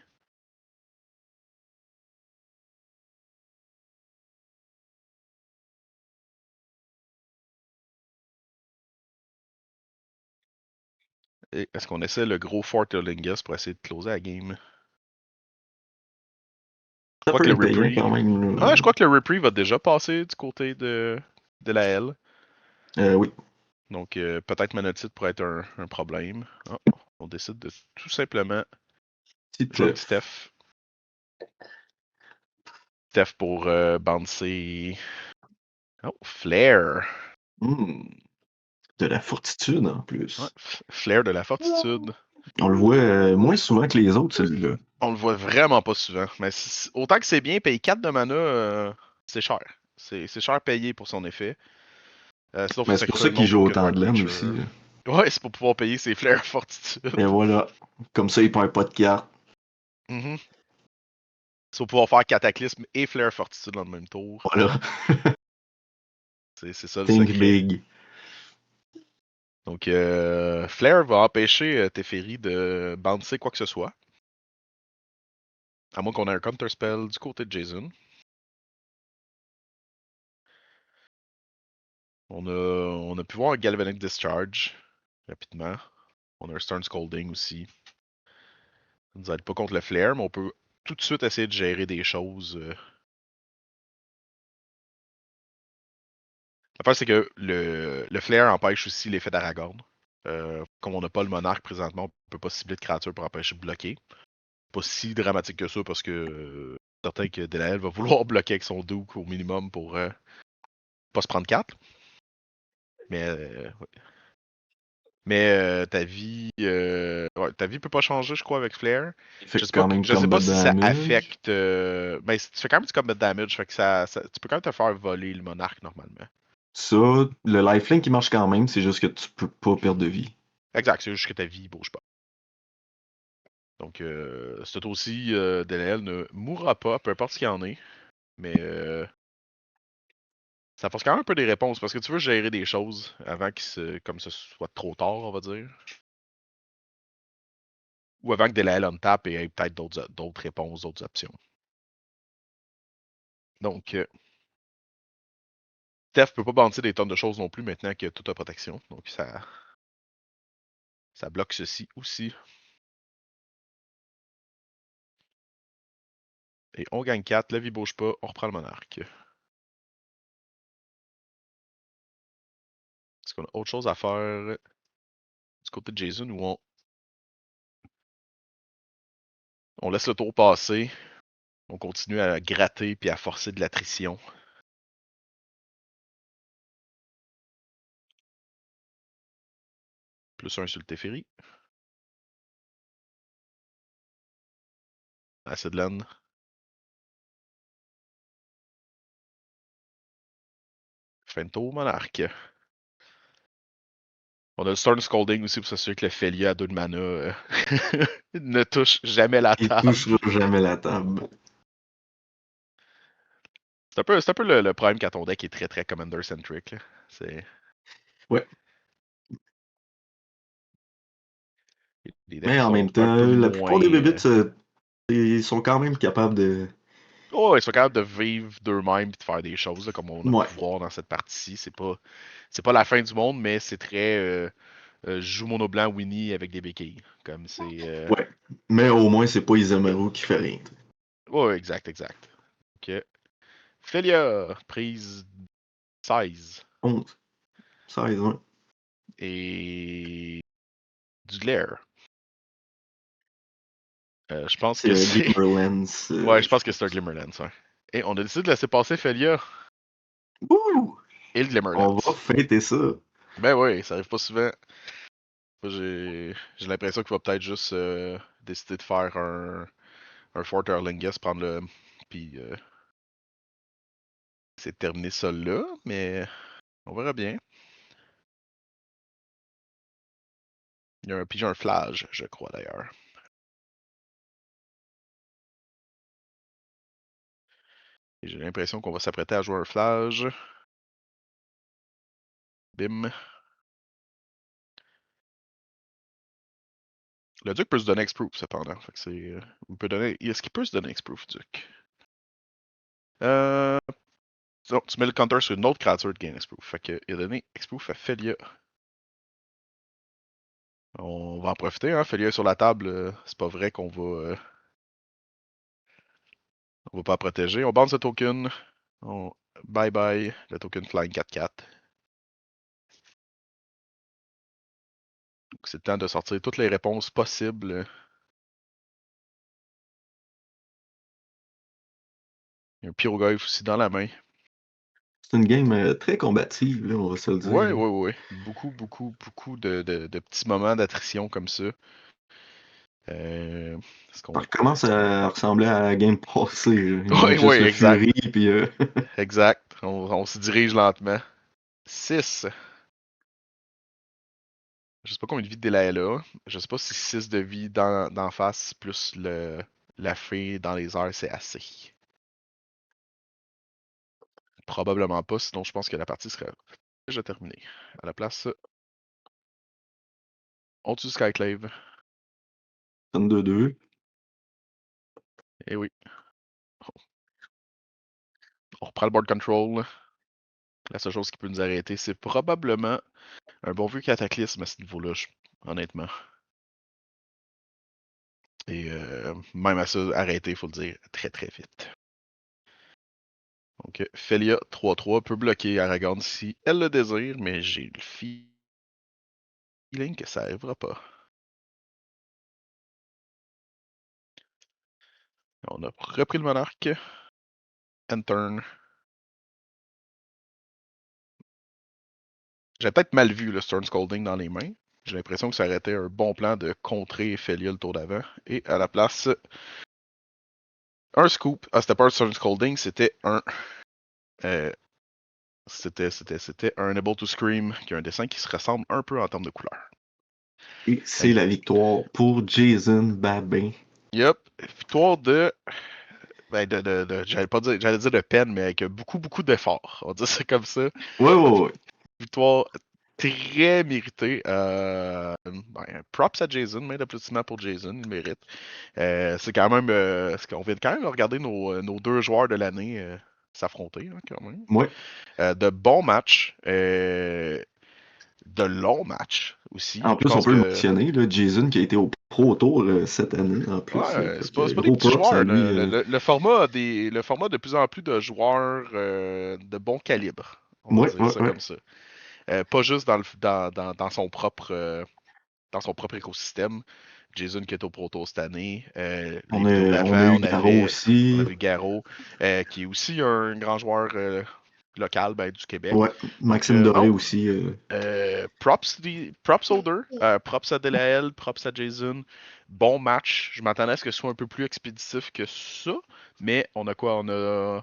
Et est-ce qu'on essaie le gros Fort Erlingus pour essayer de closer la game? Je Ça crois peut que le être payant quand Reprieve. même. Ouais, je crois que le Reprieve a déjà passé du côté de la L. Oui. Donc peut-être Manotite pourrait être un problème. Oh, on décide de tout simplement jouer un petit Steph. Steph pour bouncer. Oh, Flare. De la fortitude en plus. Ouais, Flare de la fortitude. On le voit moins souvent que les autres, celui-là. On le voit vraiment pas souvent. Mais autant que c'est bien, payer 4 de mana, c'est cher. C'est cher payé pour son effet. Sinon, il faut Mais c'est pour sacrifier ça un qu'il autre joue token autant par de laine aussi. creature. Ouais, c'est pour pouvoir payer ses flares fortitude. Et voilà. Comme ça, il perd pas de cartes. C'est pour pouvoir faire cataclysme et flare fortitude dans le même tour. Voilà. C'est ça le Think secret. big. Donc, Flare va empêcher Teferi de bouncer quoi que ce soit. À moins qu'on ait un counter spell du côté de Jason. On a pu voir un Galvanic Discharge rapidement. On a un Stern Scolding aussi. Ça nous aide pas contre le Flare, mais on peut tout de suite essayer de gérer des choses. L'affaire, c'est que le Flare empêche aussi l'effet d'Aragorn. Comme on n'a pas le monarque présentement, on peut pas cibler de créature pour empêcher de bloquer. Pas si dramatique que ça parce que certain que Delael va vouloir bloquer avec son Duke au minimum pour pas se prendre 4. Mais ouais. Mais ta vie peut pas changer, je crois, avec Flare. Il fait quand même Je sais pas combat si ça damage. affecte. Ben, tu fais quand même du combat damage, fait que tu peux quand même te faire voler le monarque normalement. Ça, le lifelink, il marche quand même, c'est juste que tu peux pas perdre de vie. Exact, c'est juste que ta vie bouge pas. Donc, ce tour-ci, Delael ne mourra pas, peu importe ce qu'il y en est. Mais ça force quand même un peu des réponses parce que tu veux gérer des choses avant comme ce soit trop tard, on va dire. Ou avant que Delael on tap et ait peut-être d'autres réponses, d'autres options. Donc, Steph peut pas bouncer des tonnes de choses non plus maintenant qu'il y a toute la protection. Donc, ça bloque ceci aussi. Et on gagne 4, la vie bouge pas, on reprend le monarque. Est-ce qu'on a autre chose à faire du côté de Jason ou on laisse le tour passer, on continue à gratter puis à forcer de l'attrition. Plus un sur le Teferi. Acid Land. Fin de tour, monarque. On a le Stern Scolding aussi pour s'assurer que le Félia à 2 de mana ne touche jamais la Il table. touchera jamais la table. C'est un peu le problème quand ton deck est très très commander-centric. C'est. Ouais. Les decks Mais qui en sont même un peu temps, la moins. plupart des bébites, ils sont quand même capables de. Oh, ils sont capables de vivre d'eux-mêmes et de faire des choses, là, comme on a Ouais. pu voir dans cette partie. C'est pas la fin du monde, mais c'est très. Je joue mono blanc Winnie avec des béquilles. Comme c'est. Ouais. Mais au moins, c'est pas Isamaru qui fait rien. Ouais, exact, exact. Ok. Félia, prise 16. 11. 16, ouais. Et. Du Glare. Je pense C'est que un c'est. Glimmerlance. Ouais, je pense que c'est un Glimmerlance, ouais. Et on a décidé de laisser passer Felia Ouh! et le On va Glimmerlands. fêter ça. Ben oui, ça arrive pas souvent. Moi, j'ai l'impression qu'il va peut-être juste décider de faire un Fort Erlingus, prendre le. Puis c'est terminé ça là, mais on verra bien. Il y a un pigeon un Flage, je crois d'ailleurs. Et j'ai l'impression qu'on va s'apprêter à jouer un Flage. Bim. Le Duc peut se donner X-Proof, cependant. Fait que c'est. Il peut donner. Est-ce qu'il peut se donner X-Proof, Duc? Euh. Non, tu mets le counter sur une autre créature de gain X-Proof. Fait que il a donné X-Proof à Felia. On va en profiter, hein. Felia est sur la table. C'est pas vrai qu'on va. On va pas protéger. On bande ce token. On... Bye bye. Le token Flying 4-4. C'est le temps de sortir toutes les réponses possibles. Il y a un Pyroglyph aussi dans la main. C'est une game très combative, là, on va se le dire. Ouais, ouais, ouais. Beaucoup de petits moments d'attrition comme ça. Ça recommence à ressembler à la game passée. Là. Il Ouais, manque juste ouais, le exact. Fury, puis... Exact. On se dirige lentement. 6. Je sais pas combien de vie de délai elle a. Je sais pas si 6 de vie d'en face plus la fée dans les airs, c'est assez. Probablement pas, sinon je pense que la partie serait déjà terminée. À la place, on tue Skyclave. 32-2. Eh oui. On reprend le board control. La seule chose qui peut nous arrêter, c'est probablement un bon vieux cataclysme à ce niveau-là, honnêtement. Et même à ça, arrêter, il faut le dire, très très vite. Donc, Felia 3-3 peut bloquer Aragorn si elle le désire, mais j'ai le feeling que ça n'arrivera pas. On a repris le monarque. End turn. J'ai peut-être mal vu le Stern Scolding dans les mains. J'ai l'impression que ça aurait été un bon plan de contrer Felia le tour d'avant. Et à la place, un scoop. Ah, c'était pas un Stern Scolding, c'était un. Euh, c'était un Able to Scream, qui a un dessin qui se ressemble un peu en termes de couleur. Et c'est la victoire pour Jason Babin. Yup, victoire de. Ben j'allais dire de peine, mais avec beaucoup d'efforts. On va dire ça comme ça. Ouais. Victoire très méritée. Props à Jason, main d'applaudissements pour Jason, il mérite. C'est quand même. On vient quand même de regarder nos deux joueurs de l'année s'affronter, hein, quand même. Ouais. De bons matchs. De longs matchs aussi. En plus, on peut le mentionner, là, Jason qui a été au Pro Tour cette année, en plus. Ouais, c'est pas des gros petits props à joueurs. lui. Le format le format de plus en plus de joueurs de bon calibre. On va dire ça Ouais. comme ça. Pas juste dans son propre écosystème. Jason qui est au Pro Tour cette année. Les On vidéos a d'avant, eu Garo aussi. on avait Garo, qui est aussi un grand joueur local du Québec. Ouais, Maxime Doré aussi. Props aux deux. Props à Delael, props à Jason. Bon match. Je m'attendais à ce que ce soit un peu plus expéditif que ça. Mais on a quoi? On a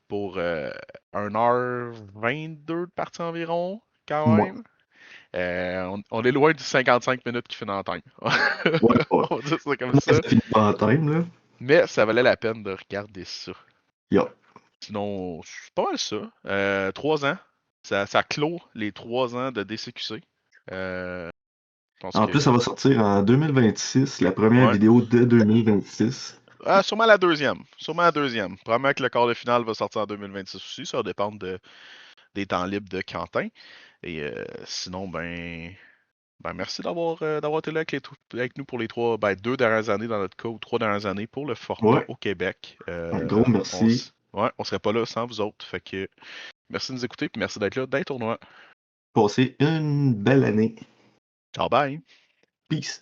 pour 1h22 de partie environ, quand Ouais. même. On est loin du 55 minutes qui finit en time. Ouais. On va dire ça comme Moi, ça. ça finit pas en time, là. Mais ça valait la peine de regarder ça. Yeah. Sinon, c'est pas mal ça. 3 ans. Ça clôt les 3 ans de DCQC. En plus, ça va sortir en 2026, la première Ouais. vidéo de 2026. Sûrement la deuxième. Sûrement la deuxième. Probablement que le quart de finale va sortir en 2026 aussi. Ça va dépendre des temps libres de Quentin. Et sinon, merci d'avoir été là avec nous pour les 2 dernières années dans notre cas, ou 3 dernières années pour le format Ouais. au Québec. Un gros merci. On serait pas là sans vous autres. Fait que merci de nous écouter et merci d'être là dans les tournois. Passez une belle année. Ciao, bye! Peace.